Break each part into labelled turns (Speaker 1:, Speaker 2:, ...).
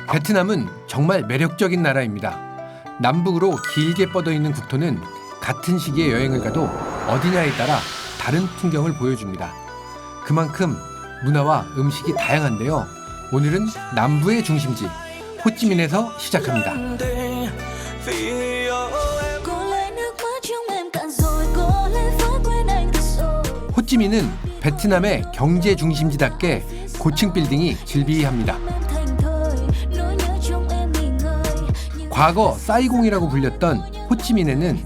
Speaker 1: 베트남은 정말 매력적인 나라입니다. 남북으로 길게 뻗어 있는 국토는 같은 시기에 여행을 가도 어디냐에 따라 다른 풍경을 보여줍니다. 그만큼 문화와 음식이 다양한데요. 오늘은 남부의 중심지 호찌민에서 시작합니다. 호찌민은 베트남의 경제 중심지답게 고층 빌딩이 질비합니다. 과거 사이공이라고 불렸던 호찌민에는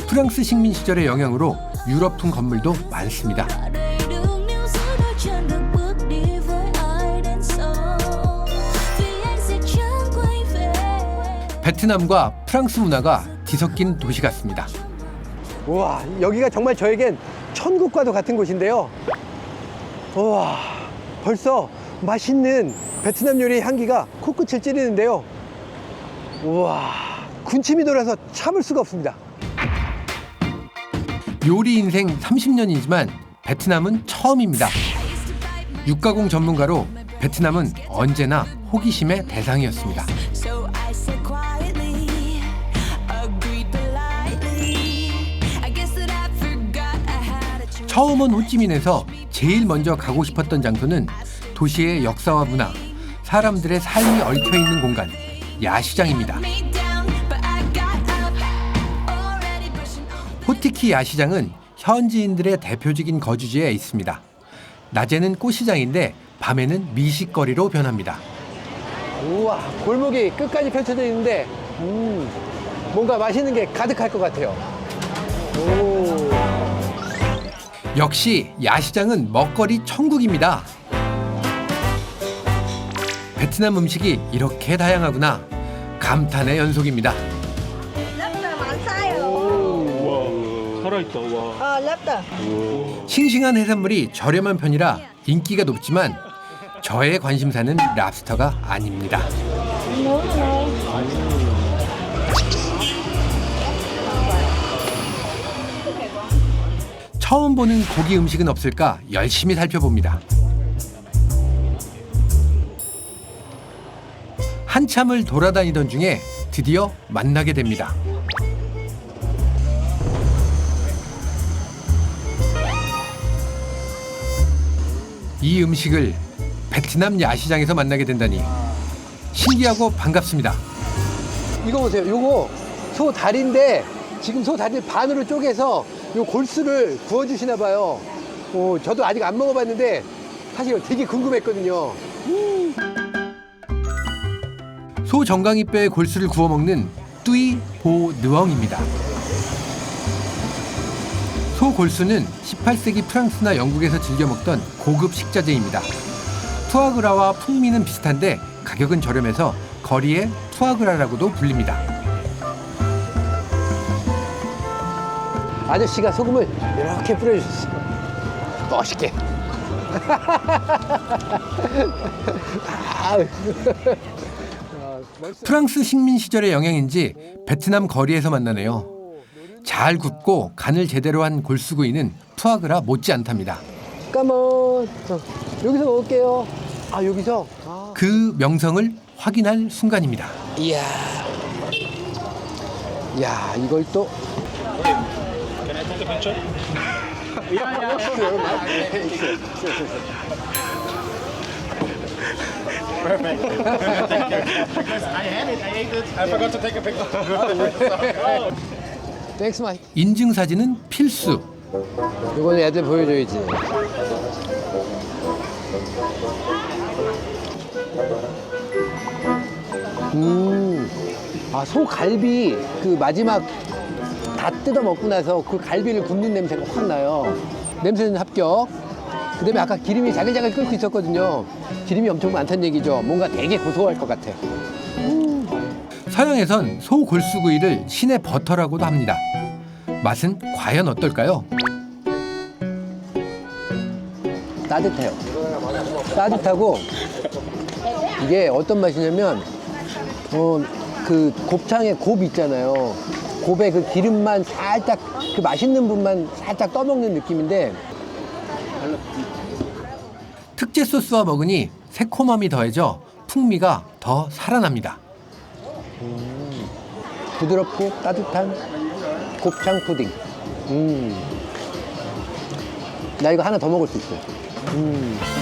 Speaker 1: 프랑스 식민 시절의 영향으로 유럽풍 건물도 많습니다. 베트남과 프랑스 문화가 뒤섞인 도시 같습니다.
Speaker 2: 우와, 여기가 정말 저에겐 천국과도 같은 곳인데요. 우와, 벌써 맛있는 베트남 요리의 향기가 코끝을 찌르는데요. 우와, 군침이 돌아서 참을 수가 없습니다.
Speaker 1: 요리 인생 30년이지만 베트남은 처음입니다. 육가공 전문가로 베트남은 언제나 호기심의 대상이었습니다. 처음 온 호찌민에서 제일 먼저 가고 싶었던 장소는 도시의 역사와 문화, 사람들의 삶이 얽혀있는 공간, 야시장입니다. 호티키 야시장은 현지인들의 대표적인 거주지에 있습니다. 낮에는 꽃시장인데 밤에는 미식거리로 변합니다.
Speaker 2: 우와, 골목이 끝까지 펼쳐져 있는데 뭔가 맛있는 게 가득할 것 같아요. 오.
Speaker 1: 역시 야시장은 먹거리 천국입니다. 베트남 음식이 이렇게 다양하구나. 감탄의 연속입니다.
Speaker 3: 살아있다. 와.
Speaker 4: 랍다.
Speaker 1: 싱싱한 해산물이 저렴한 편이라 인기가 높지만 저의 관심사는 랍스터가 아닙니다. 처음 보는 고기 음식은 없을까 열심히 살펴봅니다. 한참을 돌아다니던 중에 드디어 만나게 됩니다. 이 음식을 베트남 야시장에서 만나게 된다니 신기하고 반갑습니다.
Speaker 2: 이거 보세요. 요거 소 다리인데 지금 소 다리를 반으로 쪼개서 요 골수를 구워주시나 봐요. 저도 아직 안 먹어봤는데 사실 되게 궁금했거든요.
Speaker 1: 소 정강이뼈의 골수를 구워 먹는 뚜이 보 느엉입니다. 소 골수는 18세기 프랑스나 영국에서 즐겨 먹던 고급 식자재입니다. 푸아그라와 풍미는 비슷한데 가격은 저렴해서 거리에 푸아그라라고도 불립니다.
Speaker 2: 아저씨가 소금을 이렇게 뿌려주셨어요. 멋있게.
Speaker 1: 프랑스 식민 시절의 영향인지 베트남 거리에서 만나네요. 잘 굽고 간을 제대로 한 골수구이는 푸아그라 못지않답니다.
Speaker 2: 까먼. 여기서 먹을게요. 아, 여기서?
Speaker 1: 그 명성을 확인할 순간입니다.
Speaker 2: 이야. 야, 이걸 또.
Speaker 3: Can I take a picture? Perfect. Thank you. Because I had it, I ate it. I forgot to take a picture.
Speaker 2: 땡스 마이.
Speaker 1: 인증사진은 필수.
Speaker 2: 이거는 애들 보여줘야지. 아, 소갈비 그 마지막 다 뜯어 먹고 나서 그 갈비를 굽는 냄새가 확 나요. 냄새는 합격. 그 다음에 아까 기름이 자글자글 끓고 있었거든요. 기름이 엄청 많다는 얘기죠. 뭔가 되게 고소할 것 같아.
Speaker 1: 서양에선 소 골수구이를 신의 버터라고도 합니다. 맛은 과연 어떨까요?
Speaker 2: 따뜻해요. 따뜻하고 이게 어떤 맛이냐면 그 곱창의 곱 있잖아요. 곱에 그 기름만 살짝 그 맛있는 부분만 살짝 떠먹는 느낌인데
Speaker 1: 특제 소스와 먹으니 새콤함이 더해져 풍미가 더 살아납니다.
Speaker 2: 부드럽고 따뜻한 곱창 푸딩. 나 이거 하나 더 먹을 수 있어.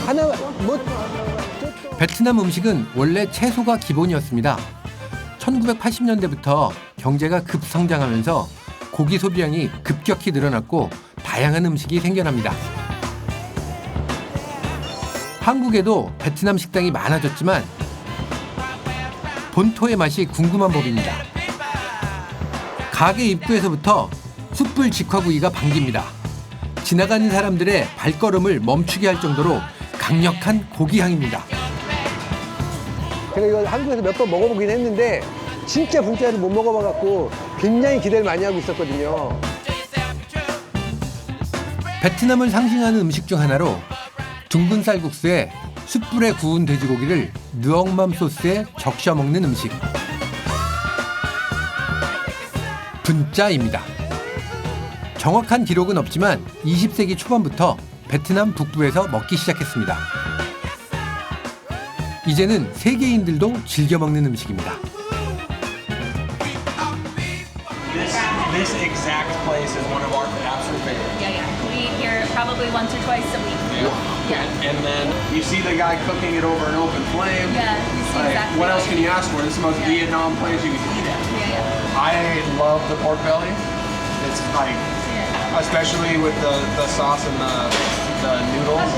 Speaker 2: 하나 뭐
Speaker 1: 베트남 음식은 원래 채소가 기본이었습니다. 1980년대부터 경제가 급성장하면서 고기 소비량이 급격히 늘어났고 다양한 음식이 생겨납니다. 한국에도 베트남 식당이 많아졌지만 본토의 맛이 궁금한 법입니다. 가게 입구에서부터 숯불 직화구이가 반깁니다. 지나가는 사람들의 발걸음을 멈추게 할 정도로 강력한 고기향입니다.
Speaker 2: 제가 이거 한국에서 몇 번 먹어보긴 했는데 진짜 분짜를 못 먹어봐갖고 굉장히 기대를 많이 하고 있었거든요.
Speaker 1: 베트남을 상징하는 음식 중 하나로 둥근 쌀국수에 숯불에 구운 돼지고기를 느엉맘 소스에 적셔 먹는 음식. 분짜입니다. 정확한 기록은 없지만 20세기 초반부터 베트남 북부에서 먹기 시작했습니다. 이제는 세계인들도 즐겨 먹는 음식입니다.
Speaker 4: This exact place is one of our absolute favorites.
Speaker 5: Yeah, yeah. We eat here probably once or twice a week. Yeah.
Speaker 4: And then you see the guy cooking it over an open flame.
Speaker 5: Yeah, you see
Speaker 4: Like,
Speaker 5: exactly
Speaker 4: what else
Speaker 5: what
Speaker 4: can
Speaker 5: it
Speaker 4: you ask for? This is the most Vietnam place you can eat at.
Speaker 5: Yeah, yeah.
Speaker 4: I love the pork belly. It's like,
Speaker 5: Yeah.
Speaker 4: especially with the sauce and the noodles.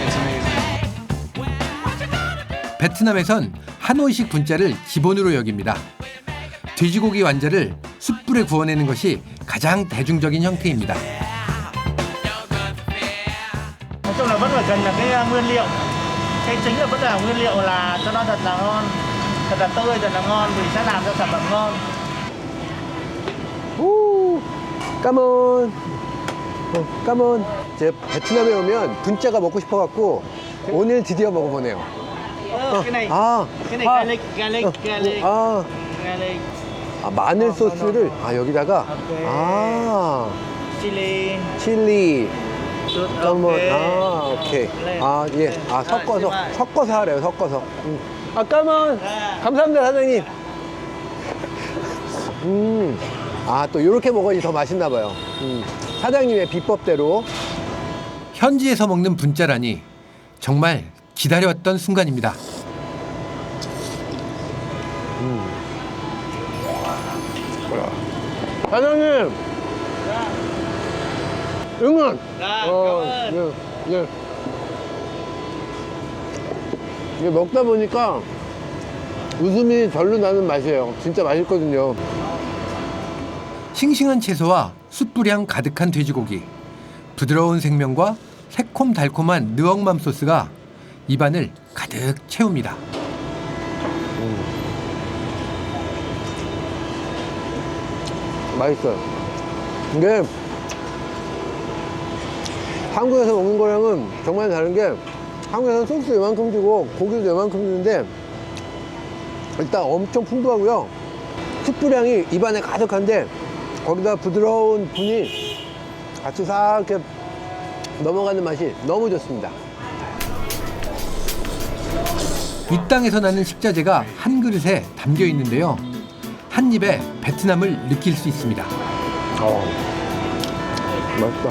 Speaker 4: It's amazing.
Speaker 1: 베트남에선 하노이식 분짜를 기본으로 여깁니다. 돼지고기 완자를 숯불에 구워내는 것이 가장 대중적인 형태입니다.
Speaker 3: Nói chung là vẫn phải cần là cái nguyên liệu. Cái chính là vẫn là nguyên liệu là cho nó thật là ngon, thật là tươi, thật là ngon thì sẽ làm cho sản phẩm ngon.
Speaker 2: 오, 까몬. 까몬. 제가 베트남에 오면 분짜가 먹고 싶어갖고 오늘 드디어 먹어보네요.
Speaker 3: Cái này,
Speaker 2: 아,
Speaker 3: cái này garlic, garlic.
Speaker 2: 아,
Speaker 3: Garlic,
Speaker 2: 아, 마늘 소스를 여기다가
Speaker 3: 오케이.
Speaker 2: 아,
Speaker 3: chili,
Speaker 2: 칠리.
Speaker 3: sốt,
Speaker 2: 까몬.
Speaker 3: ok.
Speaker 2: 아, 오케이. 아, 예. 아, 섞어서 하래요. 섞어서. 아, 까몬. 감사합니다, 사장님. 아, 또 이렇게 먹어야지 더 맛있나 봐요. 사장님의 비법대로.
Speaker 1: 현지에서 먹는 분짜라니 정말 기다려왔던 순간입니다.
Speaker 2: 사장님. 응원.
Speaker 3: 감사합니다.
Speaker 2: 예, 예. 이게 먹다 보니까 웃음이 절로 나는 맛이에요. 진짜 맛있거든요.
Speaker 1: 싱싱한 채소와 숯불향 가득한 돼지고기, 부드러운 생면과 새콤달콤한 느엉맘 소스가 입안을 가득 채웁니다.
Speaker 2: 맛있어요. 이게 한국에서 먹는 거랑은 정말 다른 게 한국에서는 소스 요만큼 주고 고기도 요만큼 주는데 일단 엄청 풍부하고요. 숯불향이 입안에 가득한데 거기다 부드러운 분이 같이 싹 이렇게 넘어가는 맛이 너무 좋습니다.
Speaker 1: 이 땅에서 나는 식자재가 한 그릇에 담겨 있는데요. 한 입에 베트남을 느낄 수 있습니다.
Speaker 2: 맛있다.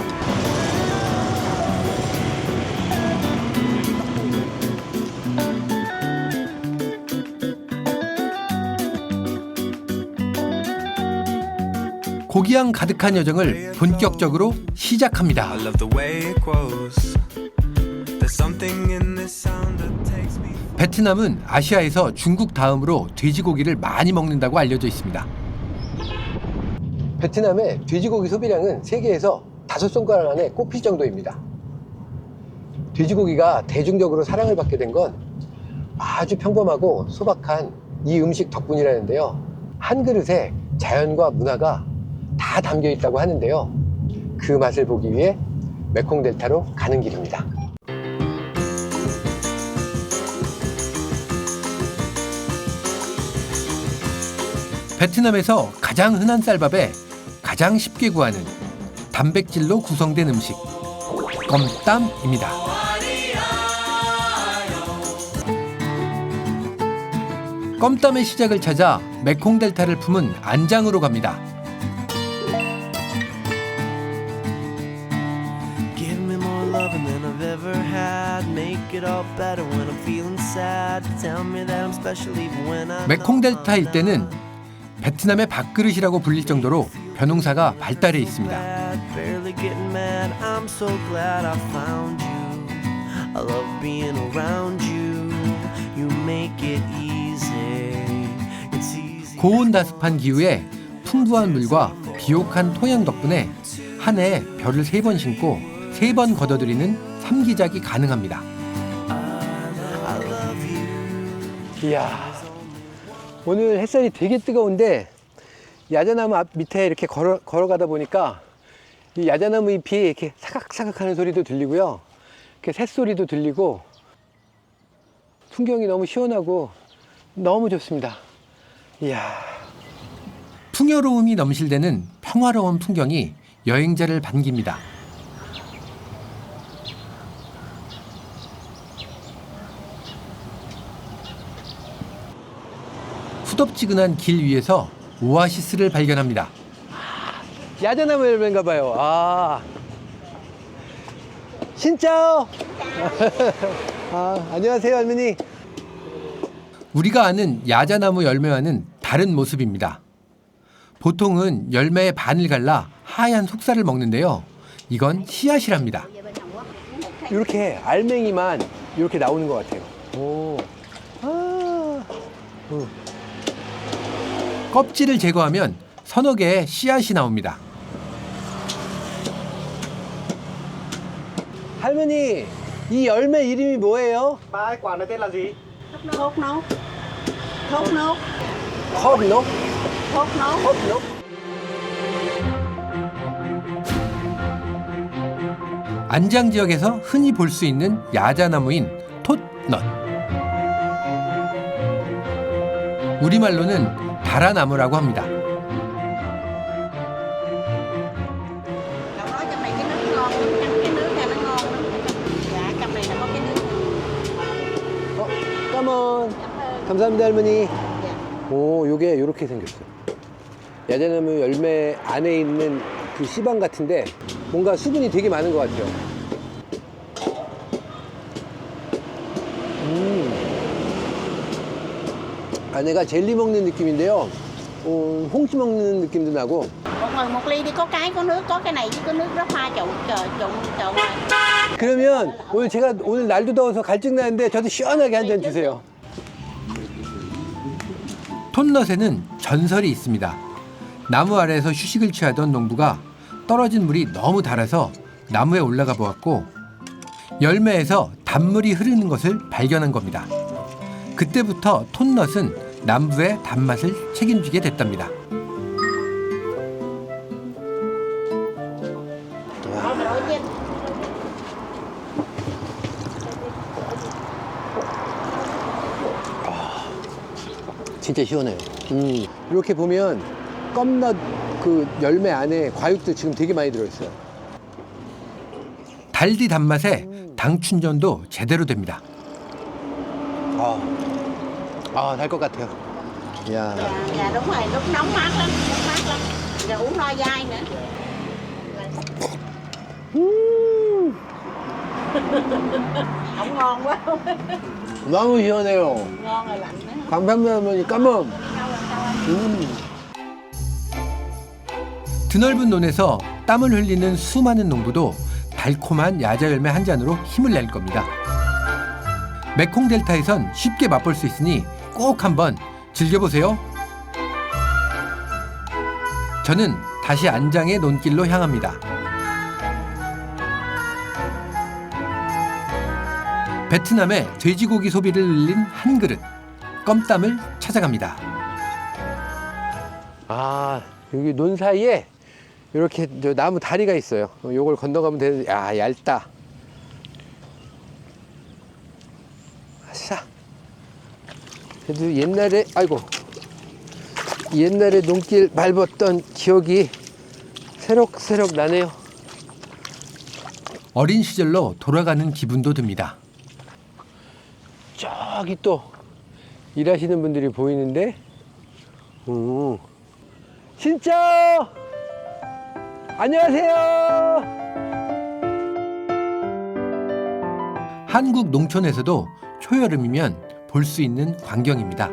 Speaker 1: 고기향 가득한 여정을 본격적으로 시작합니다.
Speaker 6: I love the way it grows. There's something in this sound that takes me.
Speaker 1: 베트남은 아시아에서 중국 다음으로 돼지고기를 많이 먹는다고 알려져 있습니다.
Speaker 2: 베트남의 돼지고기 소비량은 세계에서 5손가락 안에 꼽힐 정도입니다. 돼지고기가 대중적으로 사랑을 받게 된 건 아주 평범하고 소박한 이 음식 덕분이라는데요. 한 그릇에 자연과 문화가 다 담겨 있다고 하는데요. 그 맛을 보기 위해 메콩델타로 가는 길입니다.
Speaker 1: 베트남에서 가장 흔한 쌀밥에 가장 쉽게 구하는 단백질로 구성된 음식 껌땀입니다. 껌땀의 시작을 찾아 메콩 델타를 품은 안장으로 갑니다.
Speaker 6: Give me more loving than I've ever had. Make it all better when I'm feeling sad. Tell me that I'm special even when I'm
Speaker 1: 메콩 델타 일대는 베트남의 밥그릇이라고 불릴 정도로 벼농사가 발달해 있습니다.
Speaker 6: barely getting mad. I'm so glad I found you. I love being around you. You make it easy. It's easy.
Speaker 1: 고온다습한 기후에 풍부한 물과 비옥한 토양 덕분에 한 해에 벼를 3번 심고 3번 걷어들이는 삼기작이 가능합니다.
Speaker 2: 이야, 오늘 햇살이 되게 뜨거운데 야자나무 앞 밑에 이렇게 걸어가다 보니까 이 야자나무 잎이 이렇게 사각사각 하는 소리도 들리고요. 이렇게 새소리도 들리고 풍경이 너무 시원하고 너무 좋습니다. 이야.
Speaker 1: 풍요로움이 넘실대는 평화로운 풍경이 여행자를 반깁니다. 후덥지근한 길 위에서 오아시스를 발견합니다.
Speaker 2: 야자나무 열매인가 봐요. 아. 신짜오. 아, 안녕하세요, 할머니.
Speaker 1: 우리가 아는 야자나무 열매와는 다른 모습입니다. 보통은 열매의 반을 갈라 하얀 속살을 먹는데요. 이건 씨앗이랍니다.
Speaker 2: 이렇게 알맹이만 이렇게 나오는 것 같아요. 오. 아.
Speaker 1: 껍질을 제거하면 서너 개의 씨앗이 나옵니다.
Speaker 2: 할머니, 이 열매 이름이 뭐예요?
Speaker 3: Ba cái quả này tên là gì?
Speaker 7: Thốt nốt. Thốt nốt.
Speaker 2: 컵녹?
Speaker 7: Thốt nốt.
Speaker 2: 컵녹?
Speaker 1: 안장 지역에서 흔히 볼 수 있는 야자나무인 톳넛. 우리말로는 다라나무라고 합니다.
Speaker 7: Cậu nói trong này cái nước ngon lắm, cái nước này nó ngon lắm. Dạ, trong này là có cái nước.
Speaker 2: 까먼. 감사합니다, 할머니. 오, 요게 요렇게 생겼어요. 야자나무 열매 안에 있는 그 씨방 같은데 뭔가 수분이 되게 많은 것 같아요. 안에가 젤리 먹는 느낌인데요. 홍시 먹는 느낌도 나고.
Speaker 7: Một người một ly đi, có cái có nước, có cái này với có nước đó pha trộn trộn.
Speaker 2: 그러면 오늘 제가 오늘 날도 더워서 갈증 나는데 저도 시원하게 한 잔 주세요.
Speaker 1: 톳넛에는 전설이 있습니다. 나무 아래에서 휴식을 취하던 농부가 떨어진 물이 너무 달아서 나무에 올라가 보았고 열매에서 단물이 흐르는 것을 발견한 겁니다. 그때부터 톳넛은 남부의 단맛을 책임지게 됐답니다.
Speaker 2: 진짜 시원해요. 이렇게 보면 껌넛 그 열매 안에 과육도 지금 되게 많이 들어있어요.
Speaker 1: 달디 단맛에 당 충전도 제대로 됩니다.
Speaker 2: 달 것 같아요. 이야.
Speaker 7: Dạ đúng rồi, lúc nóng mát lắm, mát lắm. Rồi uống no dai nữa. Không ngon quá.
Speaker 2: 너무 시원해요.
Speaker 7: Ngon rồi lạnh nữa.
Speaker 2: 감사합니다, 할머니. 까먼.
Speaker 1: 드넓은 논에서 땀을 흘리는 수많은 농부도 달콤한 야자 열매 한 잔으로 힘을 낼 겁니다. 메콩 델타에선 쉽게 맛볼 수 있으니 꼭 한번 즐겨보세요. 저는 다시 안장의 논길로 향합니다. 베트남의 돼지고기 소비를 늘린 한 그릇, 껌땀을 찾아갑니다.
Speaker 2: 여기 논 사이에 이렇게 저 나무 다리가 있어요. 요걸 건너가면 되는데, 야, 얇다. 아싸. 그래도 옛날에, 옛날에 논길 밟았던 기억이 새록새록 나네요.
Speaker 1: 어린 시절로 돌아가는 기분도 듭니다.
Speaker 2: 저기 또 일하시는 분들이 보이는데. 진짜 안녕하세요.
Speaker 1: 한국 농촌에서도 초여름이면 볼 수 있는 광경입니다.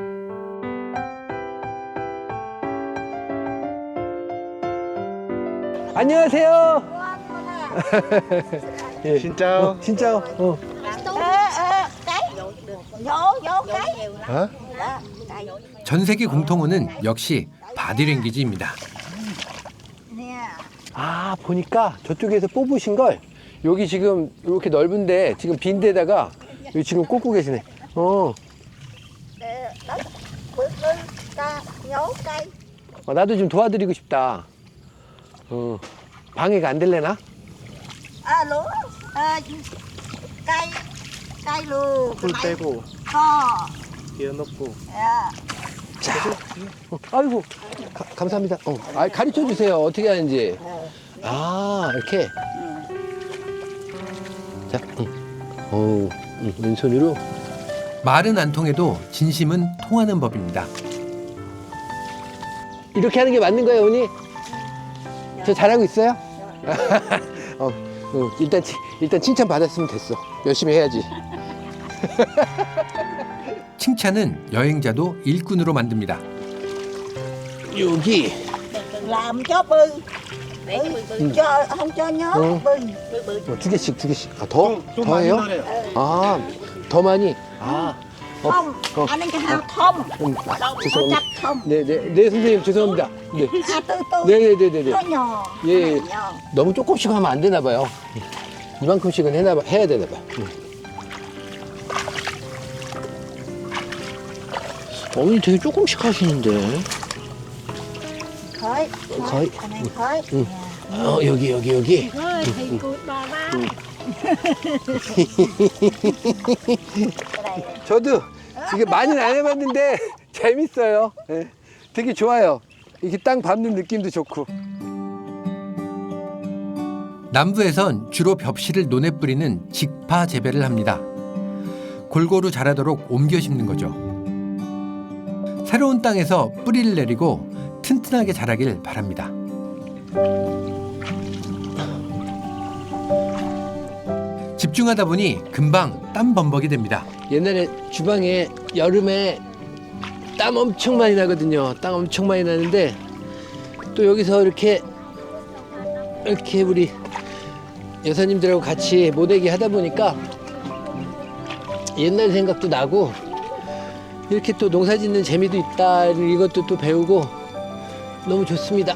Speaker 2: 안녕하세요. 예.
Speaker 3: 진짜요?
Speaker 2: 진짜요.
Speaker 7: cái vô cái
Speaker 2: 어?
Speaker 1: 전 세계 공통어는 역시 바디랭귀지입니다.
Speaker 2: 아, 보니까 저쪽에서 뽑으신 걸 여기 지금 이렇게 넓은데 지금 빈 데다가 여기 지금 꽂고 계시네.
Speaker 7: đó bước lên ta nhổ cây
Speaker 2: 나도 좀 도와드리고 싶다. 방해가 안 될래나?
Speaker 7: lúa cây cây lùa
Speaker 3: 풀 빼고
Speaker 7: co
Speaker 3: 기어 넣고.
Speaker 2: 자, 아이고, 감사합니다. 가르쳐 주세요. 어떻게 하는지. 아, 이렇게. 자, 왼손으로.
Speaker 1: 말은 안 통해도 진심은 통하는 법입니다.
Speaker 2: 이렇게 하는 게 맞는 거예요, 언니? 저 잘하고 있어요? 일단 칭찬 받았으면 됐어. 열심히 해야지.
Speaker 1: 칭찬은 여행자도 일꾼으로 만듭니다.
Speaker 2: 여기.
Speaker 7: làm cho bự cho không cho nhớ bự
Speaker 2: 두 개씩. 아, 더 해요? 아, 더 많이. 아,
Speaker 7: không anh ấy cho hao thông
Speaker 2: 죄송합니다.
Speaker 7: chắc thông
Speaker 2: 네, 선생님 죄송합니다. 네.
Speaker 7: từ
Speaker 2: 네네네네.
Speaker 7: nó nhỏ
Speaker 2: 예,
Speaker 7: nhỏ
Speaker 2: 너무 조금씩 하면 안 되나 봐요. 이만큼씩은 해야 되나 봐. 어머니 되게 조금씩 하시는데.
Speaker 7: khói
Speaker 2: Khói.
Speaker 7: anh ấy khói
Speaker 2: 여기.
Speaker 7: thôi thì cụt bà ba
Speaker 2: 저도 이게 많이는 안 해봤는데 재밌어요. 예, 되게 좋아요. 이렇게 땅 밟는 느낌도 좋고.
Speaker 1: 남부에선 주로 벽실을 논에 뿌리는 직파 재배를 합니다. 골고루 자라도록 옮겨 심는 거죠. 새로운 땅에서 뿌리를 내리고 튼튼하게 자라길 바랍니다. 집중하다 보니 금방 땀 범벅이 됩니다.
Speaker 2: 옛날에 주방에 여름에 땀 엄청 많이 나거든요. 땀 엄청 많이 나는데 또 여기서 이렇게 우리 여사님들하고 같이 모내기 하다 보니까 옛날 생각도 나고 이렇게 또 농사 짓는 재미도 있다 이것도 또 배우고 너무 좋습니다.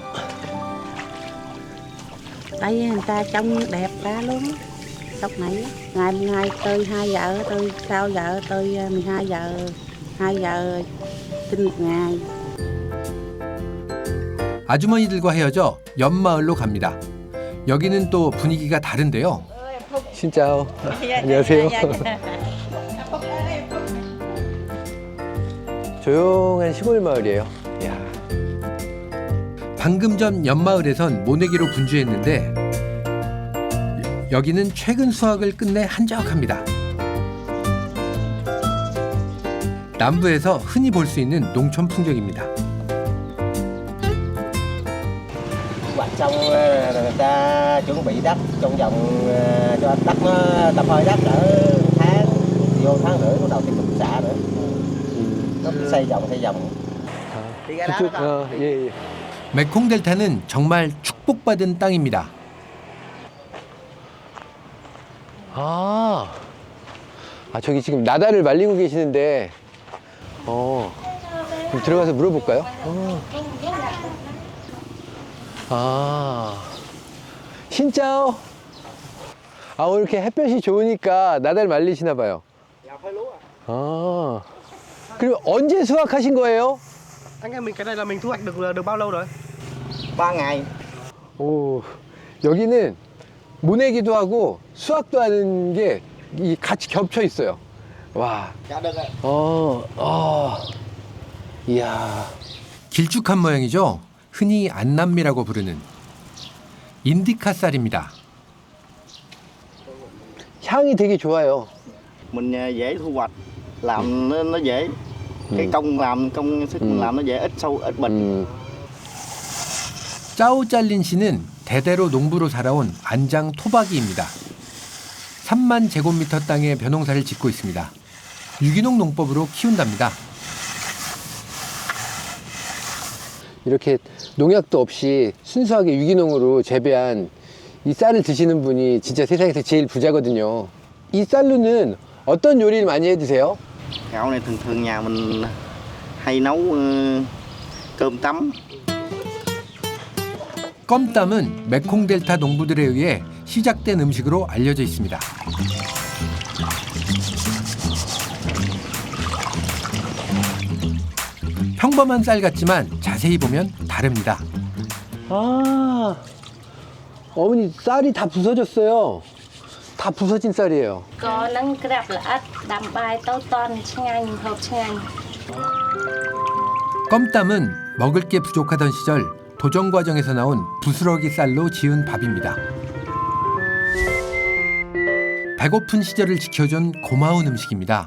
Speaker 7: đây người ta trông đẹp quá luôn lúc nãy ngày ngày tôi 2 giờ tôi sau giờ tôi 12 giờ 2 giờ tin một ngày
Speaker 1: 아주머니들과 헤어져 옆마을로 갑니다. 여기는 또 분위기가 다른데요.
Speaker 2: 진짜 안녕하세요. 조용한 시골 마을이에요. 이야.
Speaker 1: 방금 전 옆마을에선 모내기로 분주했는데 여기는 최근 수확을 끝내 한적합니다. 남부에서 흔히 볼 수 있는 농촌 풍경입니다.
Speaker 8: hoạch xong người ta chuẩn bị đất trong vòng cho đất nó tập hơi đất ở tháng vô tháng rưỡi bắt đầu tiếp tục xạ nữa nó xây vòng thì cái đó nó còn
Speaker 2: 예.
Speaker 1: 메콩 델타는 정말 축복받은 땅입니다.
Speaker 2: 저기 지금 나다를 말리고 계시는데, 그럼 들어가서 물어볼까요? 진짜요? 오늘 이렇게 햇볕이 좋으니까 나달 말리시나 봐요. 그럼 언제 수확하신 거예요?
Speaker 3: Anh em mình cái này là mình thu hoạch được bao lâu rồi?
Speaker 8: 3 ngày.
Speaker 2: 오, 여기는 모내기도 하고 수확도 하는 게 같이 겹쳐 있어요. 와.
Speaker 8: Dạ được rồi.
Speaker 2: 이야.
Speaker 1: 길쭉한 모양이죠. 흔히 안남미라고 부르는 인디카 쌀입니다.
Speaker 2: 향이 되게 좋아요.
Speaker 8: Mình dễ thu hoạch, làm nó dễ.
Speaker 3: cái công sức mình làm nó dễ ít sâu ít bệnh.
Speaker 1: 짜오짤린 씨는 대대로 농부로 살아온 안장 토박이입니다. 3만 제곱미터 땅에 벼농사를 짓고 있습니다. 유기농 농법으로 키운답니다.
Speaker 2: 이렇게 농약도 없이 순수하게 유기농으로 재배한 이 쌀을 드시는 분이 진짜 세상에서 제일 부자거든요. 이 쌀로는 어떤 요리를 많이 해 드세요?
Speaker 3: Gạo này thường thường nhà mình hay nấu cơm tấm.
Speaker 1: 껌땀은 메콩델타 농부들에 의해 시작된 음식으로 알려져 있습니다. 평범한 쌀 같지만 자세히 보면 다릅니다.
Speaker 2: 아, 어머니 쌀이 다 부서졌어요. 다 부서진 쌀이에요.
Speaker 9: có nắng grab là ít đầm bài tao toàn ngay hộp ngay.
Speaker 1: 껌땀은 먹을 게 부족하던 시절 도정 과정에서 나온 부스러기 쌀로 지은 밥입니다. 배고픈 시절을 지켜준 고마운 음식입니다.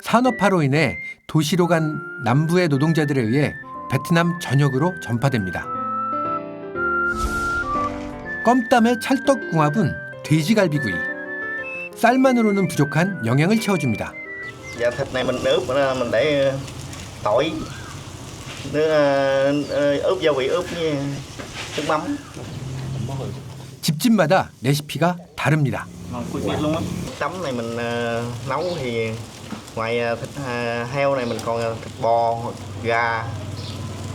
Speaker 1: 산업화로 인해 도시로 간 남부의 노동자들에 의해 베트남 전역으로 전파됩니다. 껌땀의 찰떡궁합은 돼지갈비구이. 쌀만으로는 부족한 영양을 채워줍니다.
Speaker 3: Dạ thịt này mình ướp mình để tỏi, ướp gia vị ướp với nước mắm.
Speaker 1: 집집마다 레시피가 다릅니다.
Speaker 3: Ngon quyết biết luôn á. Tấm này mình nấu thì ngoài thịt heo này mình còn thịt bò, gà,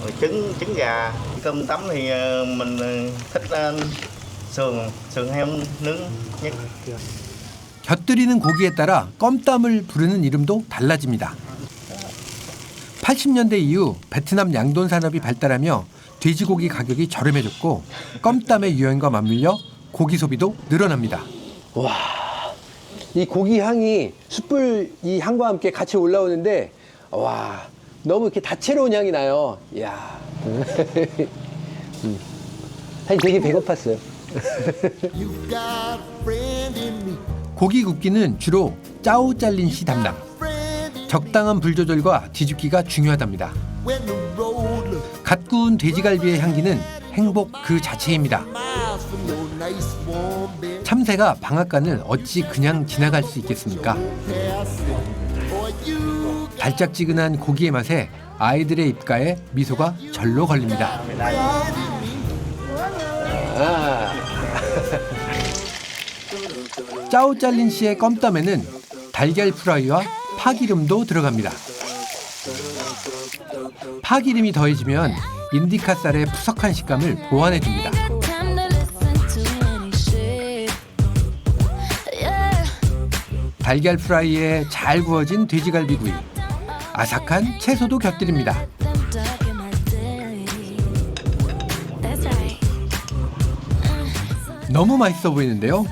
Speaker 3: rồi trứng gà. Cơm tấm thì mình thích sườn heo nướng nhất.
Speaker 1: 곁들이는 고기에 따라 껌땀을 부르는 이름도 달라집니다. 80년대 이후 베트남 양돈 산업이 발달하며 돼지고기 가격이 저렴해졌고 껌땀의 유행과 맞물려 고기 소비도 늘어납니다.
Speaker 2: 와, 이 고기 향이 숯불 이 향과 함께 같이 올라오는데 와, 너무 이렇게 다채로운 향이 나요. 이야, 사실 되게 배고팠어요.
Speaker 1: 고기 굽기는 주로 짜오짤린 씨 담당. 적당한 불 조절과 뒤집기가 중요하답니다. 갓 구운 돼지갈비의 향기는 행복 그 자체입니다. 참새가 방앗간을 어찌 그냥 지나갈 수 있겠습니까? 달짝지근한 고기의 맛에 아이들의 입가에 미소가 절로 걸립니다. 짜오짤린 씨의 껌땀에는 달걀 프라이와 파기름도 들어갑니다. 파기름이 더해지면 인디카 쌀의 푸석한 식감을 보완해줍니다. 달걀 프라이에 잘 구워진 돼지갈비구이, 아삭한 채소도 곁들입니다. 너무 맛있어 보이는데요.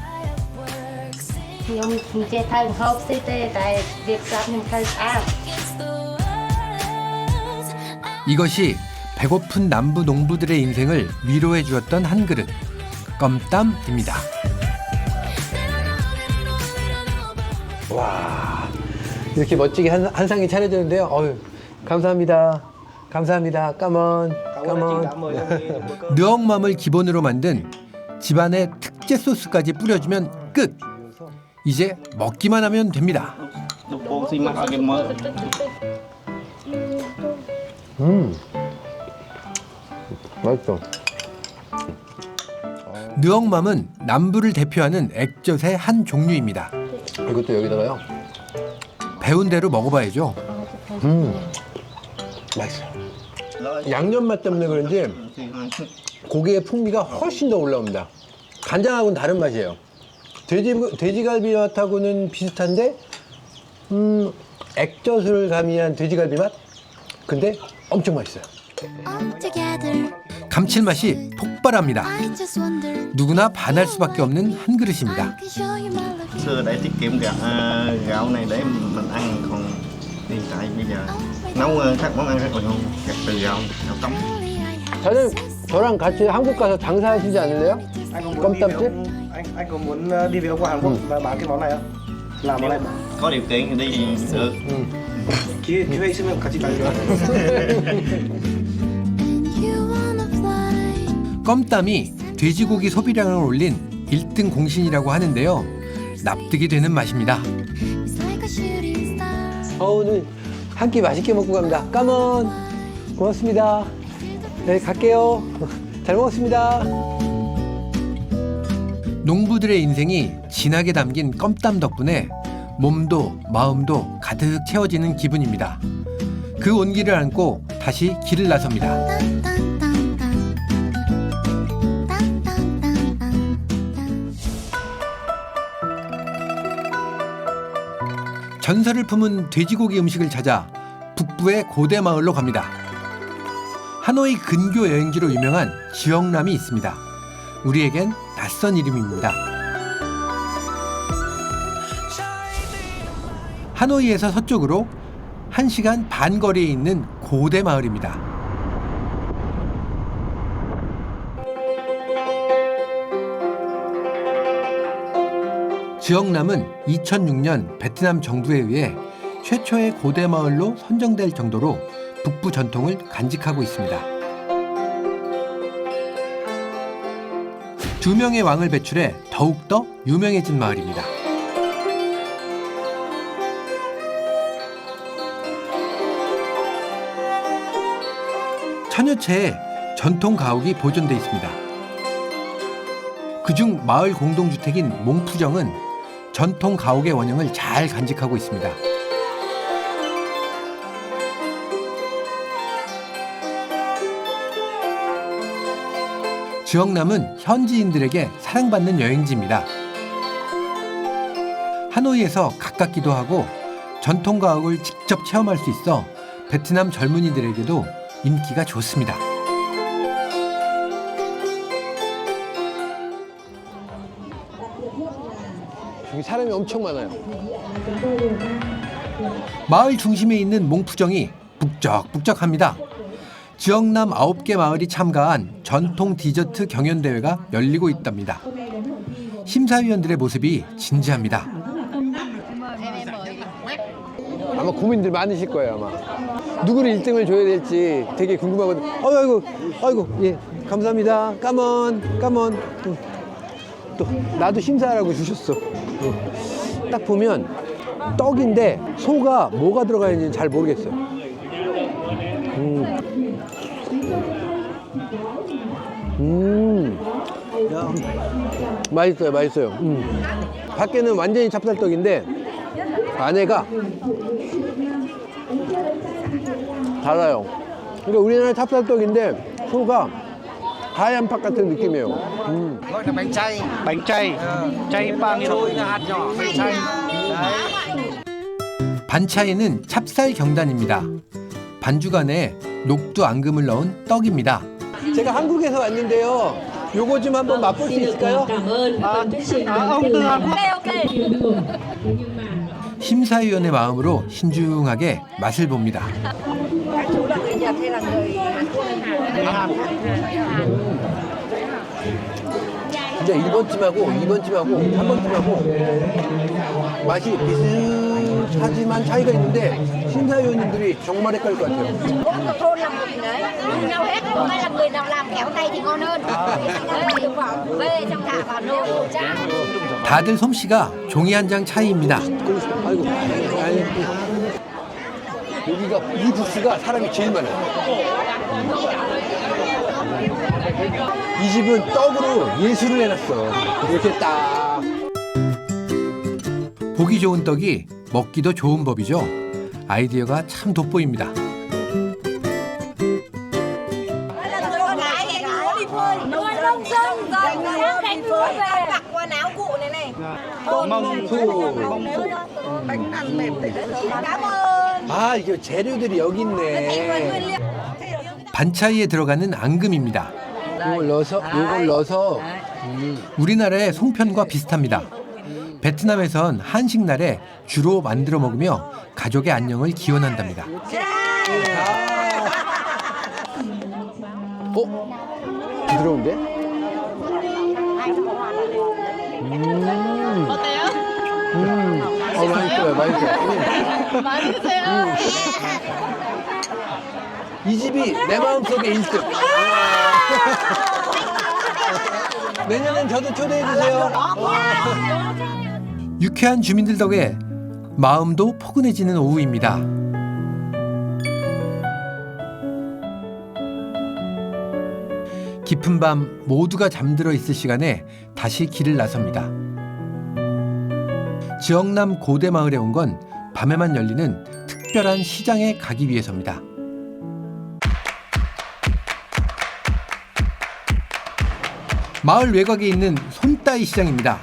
Speaker 1: 이것이 배고픈 남부 농부들의 인생을 위로해 주었던 한 그릇, 껌땀입니다.
Speaker 2: 와, 이렇게 멋지게 한 상이 차려졌는데요. 어휴, 감사합니다. 감사합니다. 까먼.
Speaker 1: 느엉맘을 기본으로 만든 집안의 특제 소스까지 뿌려주면 끝! 이제 먹기만 하면 됩니다.
Speaker 2: 맛있어.
Speaker 1: 느엉맘은 남부를 대표하는 액젓의 한 종류입니다.
Speaker 2: 이것도 여기다가요.
Speaker 1: 배운 대로 먹어봐야죠.
Speaker 2: 맛있어요. 양념 맛 때문에 그런지 고기의 풍미가 훨씬 더 올라옵니다. 간장하고는 다른 맛이에요. 돼지갈비 맛하고는 비슷한데 액젓을 가미한 돼지갈비 맛? 근데 엄청 맛있어요.
Speaker 1: 감칠맛이 폭발합니다. 누구나 반할 수밖에 없는 한 그릇입니다.
Speaker 3: Xưa để tiết kiệm gạo này để mình ăn, còn hiện tại bây giờ nấu các món ăn rất là ngon, gặt từ gạo cấm.
Speaker 2: 사장님, 저랑 같이 한국 가서 장사하시지 않을래요? 껌땀집?
Speaker 8: Anh có muốn đi với ông qua Hàn Quốc và bán cái món này không? Làm món này
Speaker 3: có điều kiện thì đi được.
Speaker 8: 기회 있으면 같이 가요.
Speaker 1: 껌땀이 돼지고기 소비량을 올린 1등 공신이라고 하는데요. 납득이 되는 맛입니다.
Speaker 2: 오늘 한 끼 맛있게 먹고 갑니다. 까먼 고맙습니다. 네, 갈게요. 잘 먹었습니다.
Speaker 1: 농부들의 인생이 진하게 담긴 껌땀 덕분에 몸도 마음도 가득 채워지는 기분입니다. 그 온기를 안고 다시 길을 나섭니다. 전설을 품은 돼지고기 음식을 찾아 북부의 고대 마을로 갑니다. 하노이 근교 여행지로 유명한 지역남이 있습니다. 우리에겐 낯선 이름입니다. 하노이에서 서쪽으로 1시간 반 거리에 있는 고대 마을입니다. 지역남은 2006년 베트남 정부에 의해 최초의 고대 마을로 선정될 정도로 북부 전통을 간직하고 있습니다. 2명의 왕을 배출해 더욱더 유명해진 마을입니다. 천여 채의 전통 가옥이 보존돼 있습니다. 그중 마을 공동주택인 몽푸정은 전통 가옥의 원형을 잘 간직하고 있습니다. 지역남은 현지인들에게 사랑받는 여행지입니다. 하노이에서 가깝기도 하고 전통 가옥을 직접 체험할 수 있어 베트남 젊은이들에게도 인기가 좋습니다.
Speaker 2: 여기 사람이 엄청 많아요.
Speaker 1: 마을 중심에 있는 몽푸정이 북적북적합니다. 지역남 9개 마을이 참가한 전통 디저트 경연대회가 열리고 있답니다. 심사위원들의 모습이 진지합니다.
Speaker 2: 아마 고민들 많으실 거예요, 아마. 누구를 1등을 줘야 될지 되게 궁금하거든요. 아이고, 예, 감사합니다. 까먼. 또, 나도 심사하라고 주셨어. 딱 보면 떡인데 소가 뭐가 들어가 있는지 잘 모르겠어요. 맛있어요. 밖에는 완전히 찹쌀떡인데 안에가 달아요. 그러니까 우리나라 찹쌀떡인데 소가 하얀 팥 같은 느낌이에요.
Speaker 8: Gọi là bánh chay, chay 빵 trôi hạt nhỏ, bánh chay.
Speaker 1: 반차이는 찹쌀 경단입니다. 반죽 안에 녹두 앙금을 넣은 떡입니다.
Speaker 2: 제가 한국에서 왔는데요. 요거 좀 한번 맛볼 수 있을까요?
Speaker 1: 심사위원의 마음으로 신중하게 맛을 봅니다.
Speaker 2: 진짜 1번쯤하고 2번쯤하고 3번쯤하고 맛이 비슷하지만 차이가 있는데 심사위원님들이 정말 헷갈릴 것 같아요.
Speaker 9: thôn là một đấy như nhau hết, không phải là người nào làm khéo tay thì ngon hơn. Hiệu quả về trong thả vào nồi cha.
Speaker 1: 다들 솜씨가 종이 한 장 차이입니다.
Speaker 2: 아이고, 여기가 이 부스가 사람이 제일 많아요. 이 집은 떡으로 예술을 해놨어. 이렇게 딱.
Speaker 1: 보기 좋은 떡이 먹기도 좋은 법이죠. 아이디어가 참 돋보입니다.
Speaker 2: 아, 이게 재료들이 여기 있네.
Speaker 1: 반차이에 들어가는 앙금입니다.
Speaker 2: 이걸 넣어서.
Speaker 1: 우리나라의 송편과 비슷합니다. 베트남에선 한식날에 주로 만들어 먹으며 가족의 안녕을 기원한답니다.
Speaker 2: 부드러운데?
Speaker 5: 어때요?
Speaker 2: 맛있어요, 맛있어요.
Speaker 9: 많이 드세요.
Speaker 2: 이 집이 내 마음속에 1등. 내년엔 저도 초대해주세요.
Speaker 1: 유쾌한 주민들 덕에 마음도 포근해지는 오후입니다. 깊은 밤 모두가 잠들어 있을 시간에 다시 길을 나섭니다. 지역남 고대 마을에 온 건 밤에만 열리는 특별한 시장에 가기 위해서입니다. 마을 외곽에 있는 손따이 시장입니다.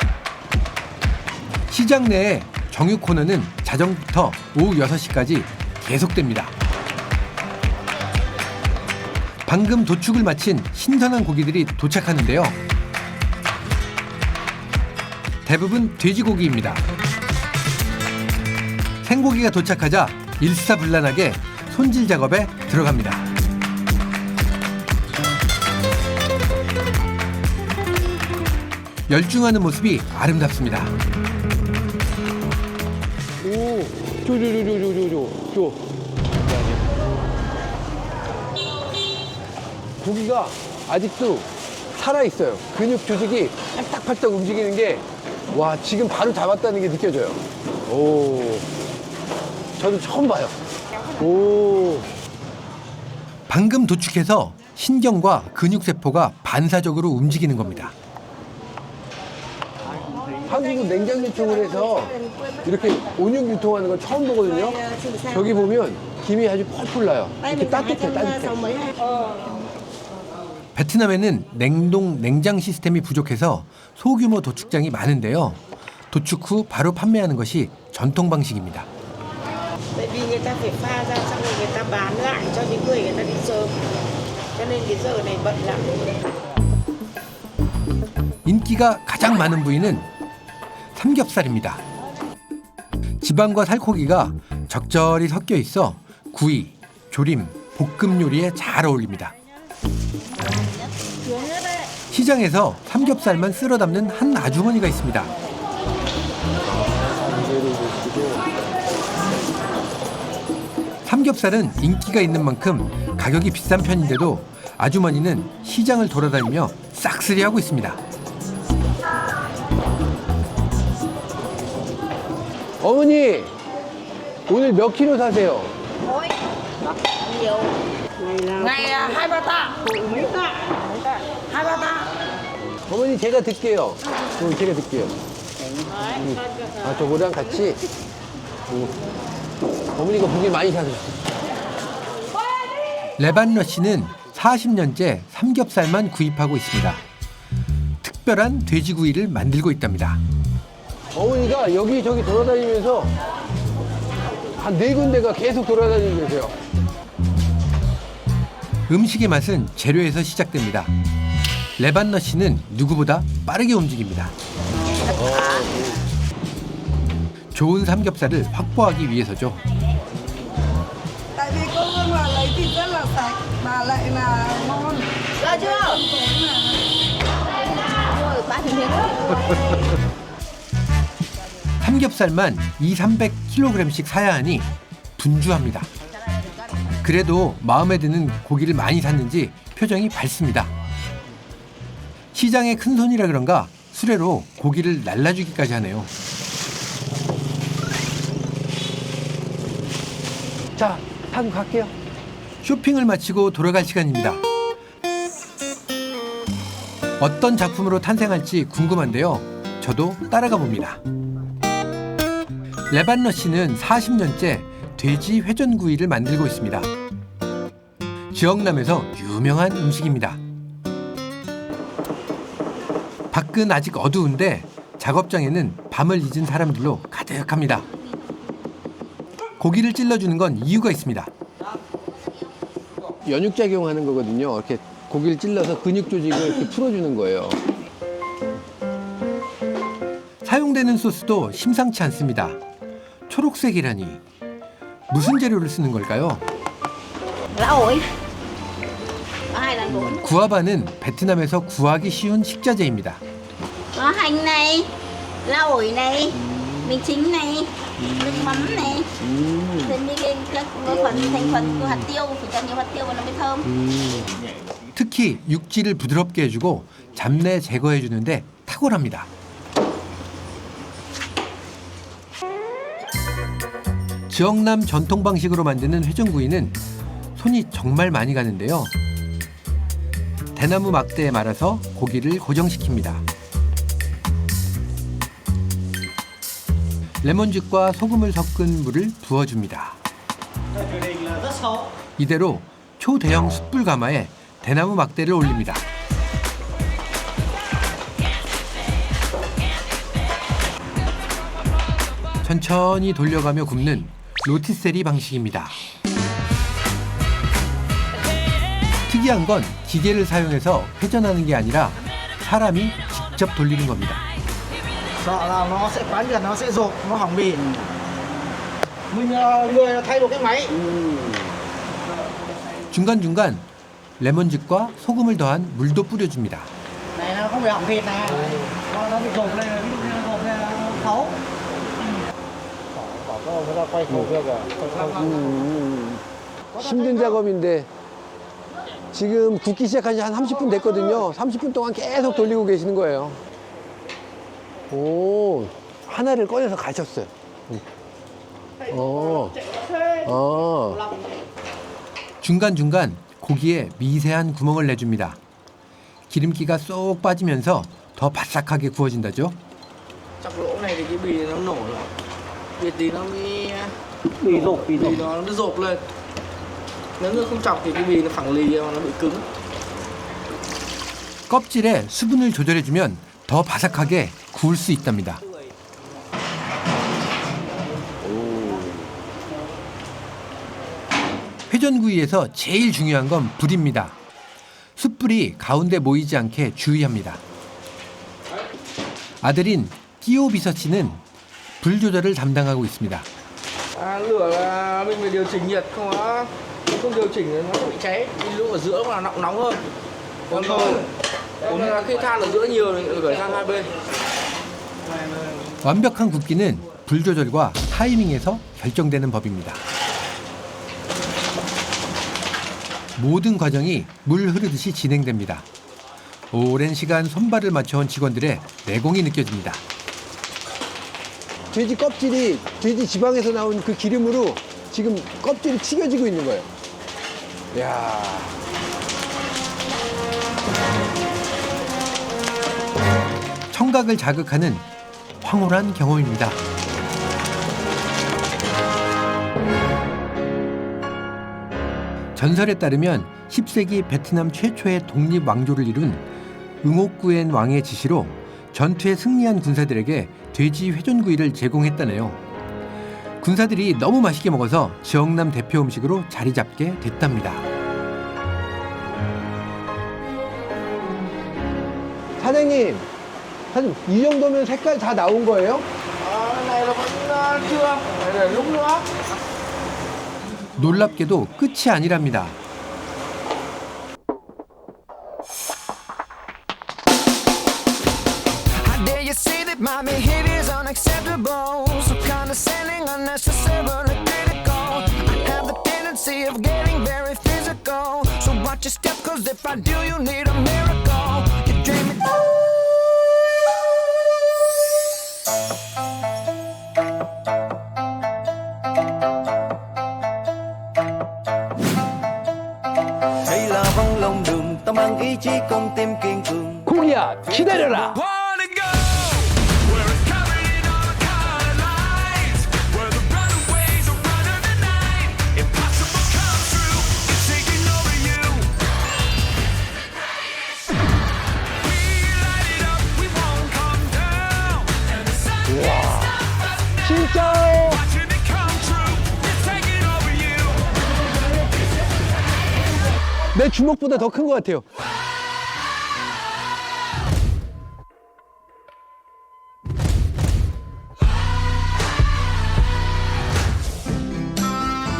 Speaker 1: 시장 내에 정육 코너는 자정부터 오후 6시까지 계속됩니다. 방금 도축을 마친 신선한 고기들이 도착하는데요. 대부분 돼지고기입니다. 생고기가 도착하자 일사불란하게 손질 작업에 들어갑니다. 열중하는 모습이 아름답습니다.
Speaker 2: 오, 저. 고기가 아직도 살아있어요. 근육 조직이 팔딱팔딱 움직이는 게, 와, 지금 바로 잡았다는 게 느껴져요. 오, 저도 처음 봐요. 오.
Speaker 1: 방금 도축해서 신경과 근육세포가 반사적으로 움직이는 겁니다.
Speaker 2: 한국은 냉장 유통을 해서 이렇게 온육 유통하는 건 처음 보거든요. 저기 보면 김이 아주 펄펄 나요. 이렇게 따뜻해.
Speaker 1: 베트남에는 냉장 시스템이 부족해서 소규모 도축장이 많은데요. 도축 후 바로 판매하는 것이 전통 방식입니다.
Speaker 10: Tại vì người ta phải pha ra xong rồi người ta bán lại cho những người ta đi sớm. Cho nên cái giờ này bận lắm.
Speaker 1: 인기가 가장 많은 부위는 삼겹살입니다. 지방과 살코기가 적절히 섞여 있어 구이, 조림, 볶음 요리에 잘 어울립니다. 시장에서 삼겹살만 쓸어 담는 한 아주머니가 있습니다. 삼겹살은 인기가 있는 만큼 가격이 비싼 편인데도 아주머니는 시장을 돌아다니며 싹쓸이하고 있습니다.
Speaker 2: 어머니, 오늘 몇 킬로 사세요?
Speaker 10: Ngày 2-3 tạ. Mấy tạ? 2-3 tạ.
Speaker 2: 어머니, 제가 듣게요. 제가 듣게요. 아, 저거랑 같이. 어머니가 고기 많이 사셨어요.
Speaker 1: 레반러 씨는 40년째 삼겹살만 구입하고 있습니다. 특별한 돼지구이를 만들고 있답니다.
Speaker 2: 어머니가 여기저기 돌아다니면서 한 4군데가 계속 돌아다니고 계세요.
Speaker 1: 음식의 맛은 재료에서 시작됩니다. 레반러 씨는 누구보다 빠르게 움직입니다. 좋은 삼겹살을 확보하기 위해서죠.
Speaker 10: Tại vì cô Hương là lấy thịt rất là sạch mà lại là ngon. Ra chưa?
Speaker 1: 삼겹살만 200-300kg씩 사야 하니 분주합니다. 그래도 마음에 드는 고기를 많이 샀는지 표정이 밝습니다. 시장의 큰손이라 그런가 수레로 고기를 날라주기까지 하네요.
Speaker 2: 자, 타고 갈게요.
Speaker 1: 쇼핑을 마치고 돌아갈 시간입니다. 어떤 작품으로 탄생할지 궁금한데요. 저도 따라가 봅니다. 레반러 씨는 40년째 돼지 회전구이를 만들고 있습니다. 지역남에서 유명한 음식입니다. 밖은 아직 어두운데 작업장에는 밤을 잊은 사람들로 가득합니다. 고기를 찔러주는 건 이유가 있습니다.
Speaker 2: 연육작용하는 거거든요. 이렇게 고기를 찔러서 근육 조직을 이렇게 풀어주는 거예요.
Speaker 1: 사용되는 소스도 심상치 않습니다. 초록색이라니 무슨 재료를 쓰는 걸까요? 구아바는 베트남에서 구하기 쉬운 식자재입니다.
Speaker 9: Có hành này, lá ổi này, miếng chính này, nước mắm này, thêm cái phần thành phần của hạt tiêu, phải cho nhiều hạt tiêu vào nó mới thơm.
Speaker 1: 특히 육질을 부드럽게 해주고 잡내 제거해주는데 탁월합니다. 지역남 전통 방식으로 만드는 회전구이는 손이 정말 많이 가는데요. 대나무 막대에 말아서 고기를 고정시킵니다. 레몬즙과 소금을 섞은 물을 부어줍니다. 이대로 초대형 숯불 가마에 대나무 막대를 올립니다. 천천히 돌려가며 굽는 로티세리 방식입니다. 특이한 건 기계를 사용해서 회전하는 게 아니라 사람이 직접 돌리는 겁니다.
Speaker 8: Sợ là nó sẽ quá nhiệt, nó sẽ rột, nó hỏng bì. Mình người thay đổi cái máy.
Speaker 1: 중간중간 레몬즙과 소금을 더한 물도 뿌려줍니다.
Speaker 8: Này nó không bị hỏng thịt này. Nó bị rột này, ví dụ như nó rột này nó thấu. Người ta quay khổ kia kìa.
Speaker 2: 힘든 작업인데 지금 굽기 시작한 지 한 30분 됐거든요. 30분 동안 계속 돌리고 계시는 거예요. 오, 하나를 꺼내서 가셨어요.
Speaker 1: 중간중간 고기에 미세한 구멍을 내줍니다. 기름기가 쏙 빠지면서 더 바삭하게 구워진다죠.
Speaker 10: Trong lỗ này thì cái bì nó nổ rồi. Bì tí nó mới bì nó rộp lên. Nếu như không chọc thì cái bì nó phẳng lì mà nó bị cứng.
Speaker 1: 껍질에 수분을 조절해주면 더 바삭하게 구울 수 있답니다. 회전구이에서 제일 중요한 건 불입니다. 숯불이 가운데 모이지 않게 주의합니다. 아들인 끼오 비서 씨는 불 조절을 담당하고 있습니다.
Speaker 10: Lửa là mình phải điều chỉnh nhiệt, không điều chỉnh nó sẽ bị cháy. Cái lúc ở giữa mà nóng hơn. Còn là khi than ở giữa nhiều thì gửi sang hai bên.
Speaker 1: 완벽한 굽기는 불 조절과 타이밍에서 결정되는 법입니다. 모든 과정이 물 흐르듯이 진행됩니다. 오랜 시간 손발을 맞춰온 직원들의 내공이 느껴집니다.
Speaker 2: 돼지 껍질이 돼지 지방에서 나온 그 기름으로 지금 껍질이 튀겨지고 있는 거예요. 이야.
Speaker 1: 청각을 자극하는 황홀한 경험입니다. 전설에 따르면 10세기 베트남 최초의 독립 왕조를 이룬 응옥구엔 왕의 지시로 전투에 승리한 군사들에게 돼지 회전구이를 제공했다네요. 군사들이 너무 맛있게 먹어서 지역남 대표 음식으로 자리 잡게 됐답니다.
Speaker 2: 사장님, 이 정도면 색깔 다 나온 거예요?
Speaker 10: Này nó vẫn chưa, phải để lúc nữa.
Speaker 1: 놀랍게도 끝이 아니랍니다.
Speaker 6: How dare you say that my behavior is unacceptable? So condescending, unnecessarily critical. I have the tendency of getting very physical. So watch your step, cause if I do, you need a miracle. You dream it. Đây là văng lòng đường, ta mang ý chí con tim kiên cường.
Speaker 2: 고기야, 기다려라! 진짜! 내 주먹보다 더 큰 것 같아요.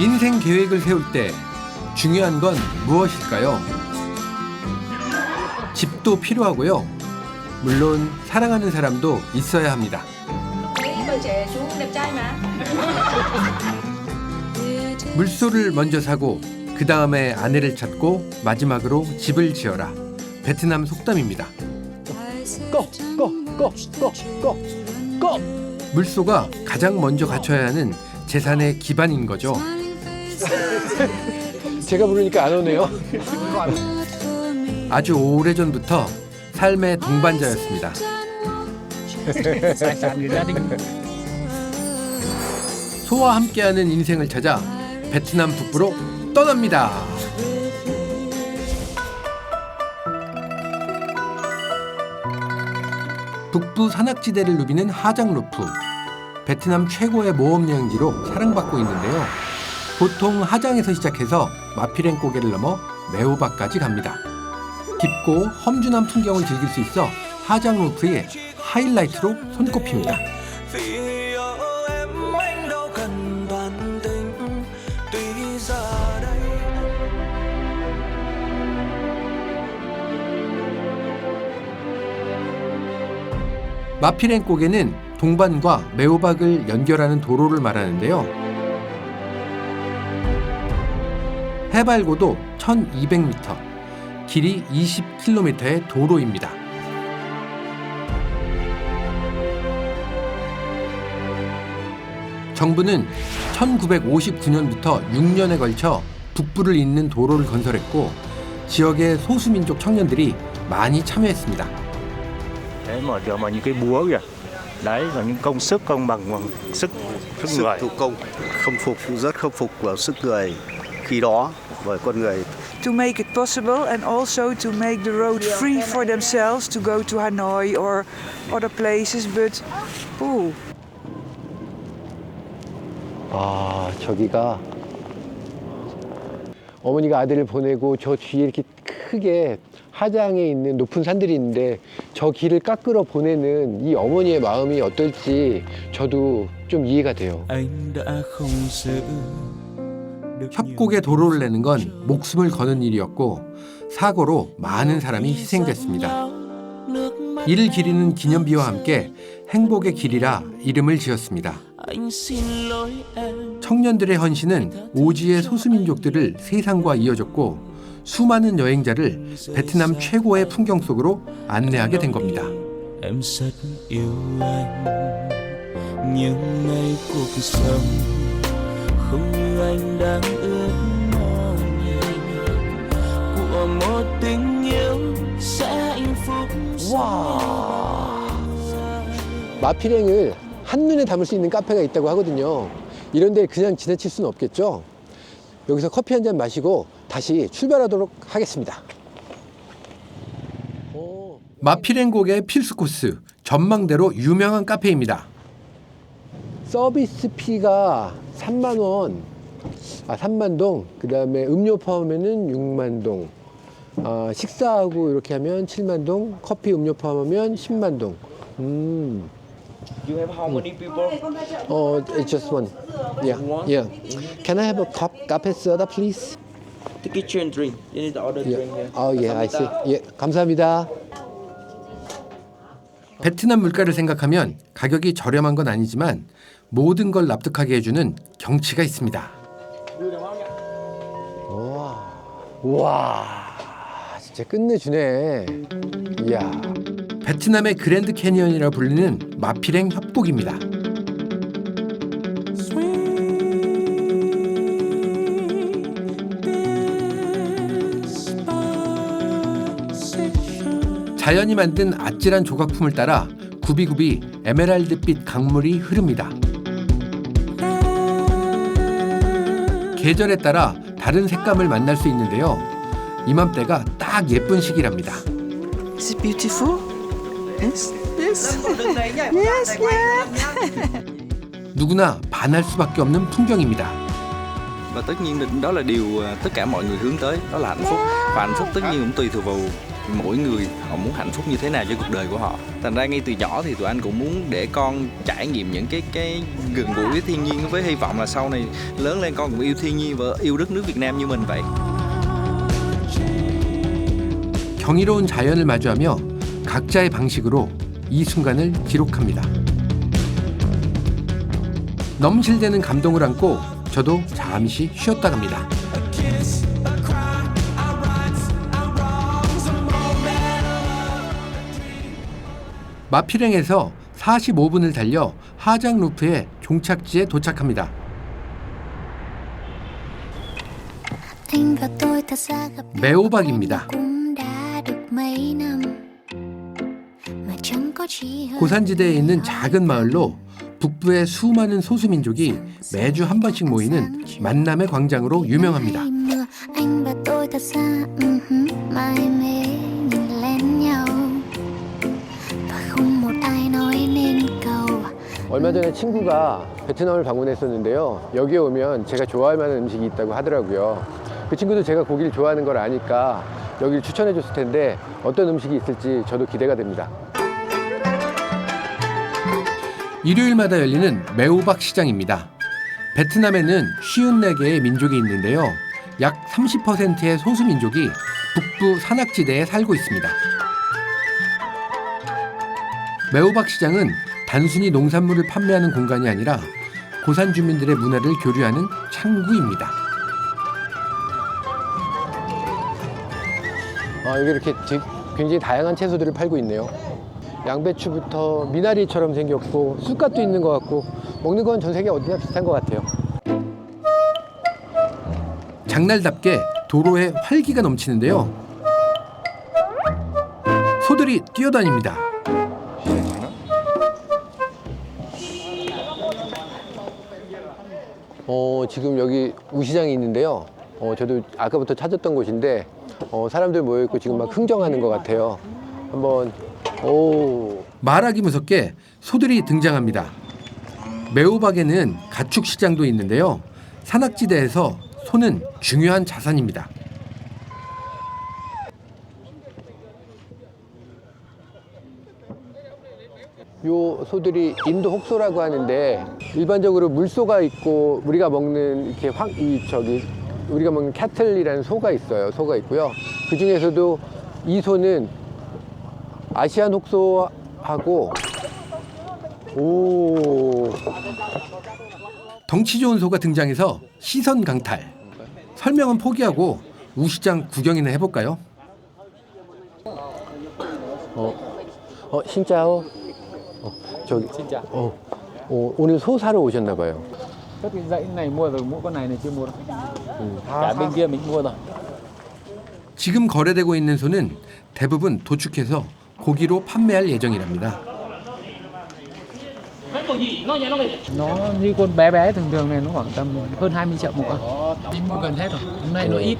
Speaker 1: 인생 계획을 세울 때 중요한 건 무엇일까요? 집도 필요하고요. 물론 사랑하는 사람도 있어야 합니다.
Speaker 5: trẻ chú đẹp trai mà.
Speaker 1: 물소를 먼저 사고 그 다음에 아내를 찾고 마지막으로 집을 지어라. 베트남 속담입니다.
Speaker 2: 꺼.
Speaker 1: 물소가 가장 먼저 갖춰야 하는 재산의 기반인 거죠.
Speaker 2: 제가 부르니까 안 오네요.
Speaker 1: 아주 오래전부터 삶의 동반자였습니다. 소와 함께하는 인생을 찾아 베트남 북부로 떠납니다. 북부 산악지대를 누비는 하장루프. 베트남 최고의 모험 여행지로 사랑받고 있는데요. 보통 하장에서 시작해서 마피랭 고개를 넘어 매오바까지 갑니다. 깊고 험준한 풍경을 즐길 수 있어 하장루프의 하이라이트로 손꼽힙니다. 마피랭 고개는 동반과 매오박을 연결하는 도로를 말하는데요. 해발고도 1200m, 길이 20km의 도로입니다. 정부는 1959년부터 6년에 걸쳐 북부를 잇는 도로를 건설했고 지역의 소수민족 청년들이 많이 참여했습니다.
Speaker 11: Để mà cho mà những cái búa kìa, đấy là những công sức công bằng sức người.
Speaker 12: Thủ công rất khâm phục vào sức người khi đó bởi con người.
Speaker 13: To make it possible and also to make the road free for themselves to go to Hanoi or other places, but
Speaker 2: 저기가 어머니가 아들을 보내고 저 뒤에 이렇게 크게 하장에 있는 높은 산들이 있는데 저 길을 깎으러 보내는 이 어머니의 마음이 어떨지 저도 좀 이해가 돼요.
Speaker 1: 협곡에 도로를 내는 건 목숨을 거는 일이었고 사고로 많은 사람이 희생됐습니다. 이를 기리는 기념비와 함께 행복의 길이라 이름을 지었습니다. 청년들의 헌신은 오지의 소수민족들을 세상과 이어줬고 수많은 여행자를 베트남 최고의 풍경 속으로 안내하게 된 겁니다.
Speaker 2: 와, 마피랭을 한눈에 담을 수 있는 카페가 있다고 하거든요. 이런 데 그냥 지나칠 수는 없겠죠. 여기서 커피 한 잔 마시고 다시 출발하도록 하겠습니다.
Speaker 1: 마피랭곡의 필수 코스, 전망대로 유명한 카페입니다.
Speaker 2: 서비스 피가 3만 원, 3만 동, 그 다음에 음료 포함하면 6만 동, 식사하고 이렇게 하면 7만 동, 커피 음료 포함하면 10만 동.
Speaker 10: You have how many people?
Speaker 2: It's just one. Yeah, yeah. Can I have a cup cafe soda, please?
Speaker 10: The kitchen drink. You need to order drink here.
Speaker 2: Yeah, I see. Yeah, 감사합니다.
Speaker 1: 베트남 물가를 생각하면 가격이 저렴한 건 아니지만 모든 걸 납득하게 해주는 경치가 있습니다.
Speaker 2: 와, 진짜 끝내주네. 이야.
Speaker 1: 베트남의 그랜드 캐니언이라 불리는 마피랭 협곡입니다. 자연이 만든 아찔한 조각품을 따라 굽이굽이 에메랄드빛 강물이 흐릅니다. 계절에 따라 다른 색감을 만날 수 있는데요. 이맘때가 딱 예쁜 시기랍니다.
Speaker 13: is it beautiful? Yes, yes, yes, yeah.
Speaker 1: 누구나 반할 수밖에 없는 풍경입니다.
Speaker 14: Và tất nhiên đó là điều tất cả mọi người hướng tới, đó là hạnh phúc. Và hạnh phúc tất nhiên cũng tùy thuộc vào mỗi người, họ muốn hạnh phúc như thế nào cho cuộc đời của họ. Thành ra ngay từ nhỏ thì tụi anh cũng muốn để con trải nghiệm những cái gần gũi với thiên nhiên, với hy vọng là sau này lớn lên con cũng yêu thiên nhiên và yêu đất nước Việt Nam như mình vậy.
Speaker 1: 경이로운 자연을 마주하며 각자의 방식으로 이 순간을 기록합니다. 넘실대는 감동을 안고 저도 잠시 쉬었다 갑니다. 마피랭에서 45분을 달려 하장 루프의 종착지에 도착합니다. 매호박입니다. 고산지대에 있는 작은 마을로 북부의 수많은 소수민족이 매주 한 번씩 모이는 만남의 광장으로 유명합니다.
Speaker 2: 얼마 전에 친구가 베트남을 방문했었는데요. 여기에 오면 제가 좋아할 만한 음식이 있다고 하더라고요. 그 친구도 제가 고기를 좋아하는 걸 아니까 여기를 추천해 줬을 텐데 어떤 음식이 있을지 저도 기대가 됩니다.
Speaker 1: 일요일마다 열리는 매호박 시장입니다. 베트남에는 54개의 민족이 있는데요. 약 30%의 소수민족이 북부 산악지대에 살고 있습니다. 매호박 시장은 단순히 농산물을 판매하는 공간이 아니라 고산 주민들의 문화를 교류하는 창구입니다.
Speaker 2: 여기 이렇게 굉장히 다양한 채소들을 팔고 있네요. 양배추부터 미나리처럼 생겼고 쑥갓도 있는 것 같고 먹는 건 전 세계 어디나 비슷한 것 같아요.
Speaker 1: 장날답게 도로에 활기가 넘치는데요. 소들이 뛰어다닙니다.
Speaker 2: 지금 여기 우시장이 있는데요. 저도 아까부터 찾았던 곳인데 사람들 모여있고 지금 막 흥정하는 것 같아요. 한번
Speaker 1: 말하기 무섭게 소들이 등장합니다. 매호박에는 가축 시장도 있는데요. 산악지대에서 소는 중요한 자산입니다.
Speaker 2: 요 소들이 인도 혹소라고 하는데 일반적으로 물소가 있고 우리가 먹는 이렇게 우리가 먹는 캐틀이라는 소가 있어요. 소가 있고요. 그 중에서도 이 소는 아시안 혹소하고
Speaker 1: 덩치 좋은 소가 등장해서 시선 강탈. 설명은 포기하고 우시장 구경이나 해볼까요?
Speaker 2: 신짜오. 저기. 오늘 소 사러 오셨나 봐요.
Speaker 1: 지금 거래되고 있는 소는 대부분 도축해서 고기로 판매할 예정이랍니다.
Speaker 15: Nó như con bé bé thường thường này nó khoảng tầm hơn 20 triệu một con. Gần hết rồi. Hôm nay nó ít.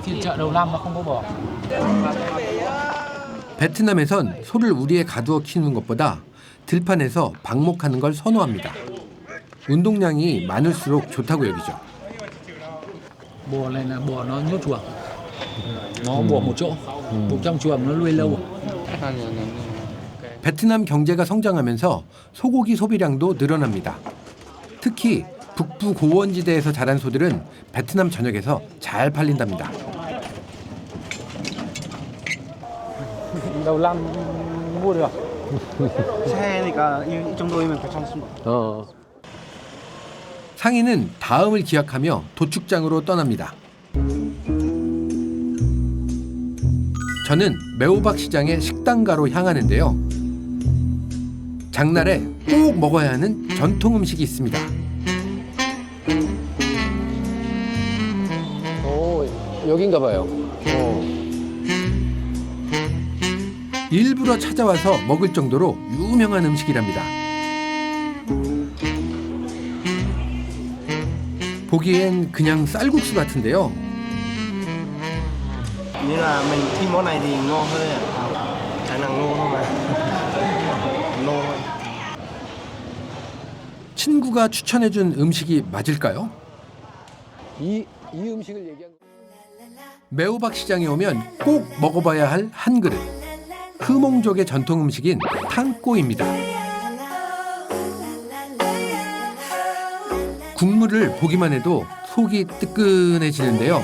Speaker 15: Phiên chợ đầu năm nó không có bò.
Speaker 1: 베트남에선 소를 우리에 가두어 키우는 것보다 들판에서 방목하는 걸 선호합니다. 운동량이 많을수록 좋다고 여기죠.
Speaker 15: Bò này là bò nó nhốt chuồng. Nó bò một chỗ. Một trong chuồng nó nuôi lâu.
Speaker 1: 베트남 경제가 성장하면서 소고기 소비량도 늘어납니다. 특히 북부 고원지대에서 자란 소들은 베트남 전역에서 잘 팔린답니다.
Speaker 15: Đầu năm mua được.
Speaker 12: 새해니까 이 정도면 괜찮습니다.
Speaker 1: 상인은 다음을 기약하며 도축장으로 떠납니다. 저는 매호박 시장의 식당가로 향하는데요. 장날에 꼭 먹어야 하는 전통 음식이 있습니다.
Speaker 2: 여긴가 봐요.
Speaker 1: 일부러 찾아와서 먹을 정도로 유명한 음식이랍니다. 보기엔 그냥 쌀국수 같은데요.
Speaker 8: Như là mình thi món này thì ngon hơn ạ. Khả năng ngon không ạ? Ngon hơn.
Speaker 1: 친구가 추천해준 음식이 맞을까요?
Speaker 2: 이 음식을 얘기한
Speaker 1: 매호박 시장에 오면 꼭 먹어봐야 할 한 그릇. 흐몽족의 전통 음식인 탕꼬입니다. 국물을 보기만 해도 속이 뜨끈해지는데요.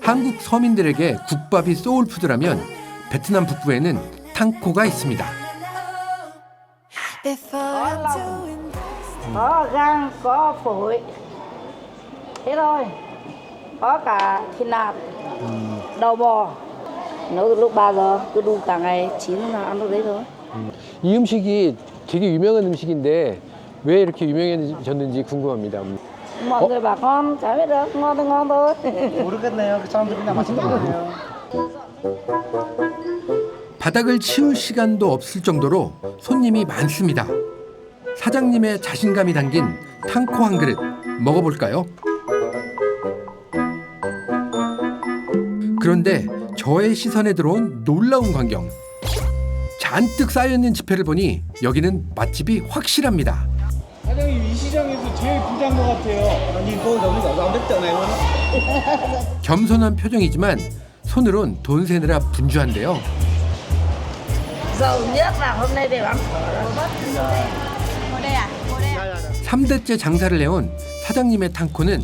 Speaker 1: 한국 서민들에게 국밥이 소울푸드라면 베트남 북부에는 탕코가 있습니다.
Speaker 16: Có gan, có phổi. Thế thôi. Có cả thịt nạc, đầu bò. Nấu từ lúc 3 giờ, cứ đun cả ngày, chín lúc nào ăn lúc đấy thôi.
Speaker 2: 이 음식이 되게 유명한 음식인데 왜 이렇게 유명해졌는지 궁금합니다.
Speaker 16: Mọi người bảo ngon, chả biết được, ngon thì ngon thôi.
Speaker 8: 모르겠네요. 그 사람들이 그냥 맛있는 거예요.
Speaker 1: 바닥을 치울 시간도 없을 정도로 손님이 많습니다. 사장님의 자신감이 담긴 탕코 한 그릇 먹어볼까요? 그런데 저의 시선에 들어온 놀라운 광경. 잔뜩 쌓여있는 지폐를 보니 여기는 맛집이 확실합니다.
Speaker 10: 사장님 이 시장에서 제일 부자인 것 같아요.
Speaker 8: Nhìn tôi giống như kiểu giàu nhất chợ này luôn á.
Speaker 1: 겸손한 표정이지만 손으론 돈 세느라 분주한데요.
Speaker 16: Giàu nhất là hôm nay để bán phở.
Speaker 9: Ngồi đây à? Ngồi đây à?
Speaker 1: 3대째 장사를 해온 사장님의 탕코는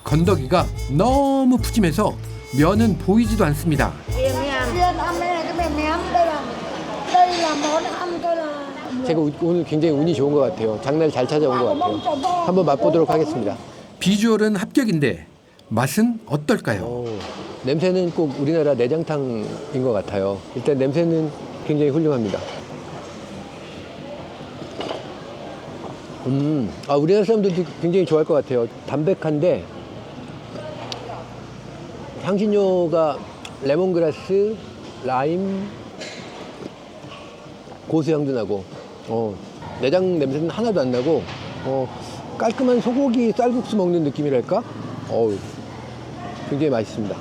Speaker 1: 건더기가 너무 푸짐해서 면은 보이지도 않습니다.
Speaker 9: Chuyên ăn đây là cái mềm ném. Đây là món ăn tôi là.
Speaker 2: 제가 오늘 굉장히 운이 좋은 것 같아요. 장날 잘 찾아온 것 같아요. 한번 맛보도록 하겠습니다.
Speaker 1: 비주얼은 합격인데 맛은 어떨까요?
Speaker 2: 냄새는 꼭 우리나라 내장탕인 것 같아요. 일단 냄새는 굉장히 훌륭합니다. 우리나라 사람들도 굉장히 좋아할 것 같아요. 담백한데 향신료가 레몬그라스, 라임, 고수향도 나고 내장 냄새는 하나도 안 나고 깔끔한 소고기 쌀국수 먹는 느낌이랄까? 굉장히 맛있습니다.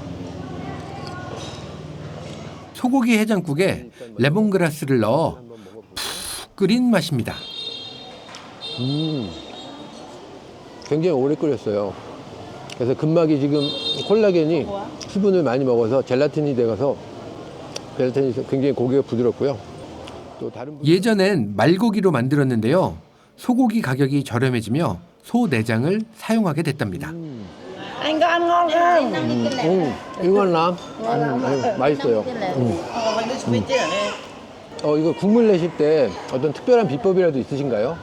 Speaker 1: 소고기 해장국에 레몬그라스를 넣어 푹 끓인 맛입니다.
Speaker 2: 굉장히 오래 끓였어요. 그래서 근막이 지금 콜라겐이 수분을 많이 먹어서 젤라틴이 돼가서 젤라틴이 굉장히 고기가 부드럽고요. 또 다른
Speaker 1: 예전엔 말고기로 만들었는데요. 소고기 가격이 저렴해지며 소 내장을 사용하게 됐답니다.
Speaker 16: Anh có ăn ngon không?
Speaker 2: 이건 나 맛있어요. 이거 국물 내실 때 어떤 특별한 비법이라도 있으신가요?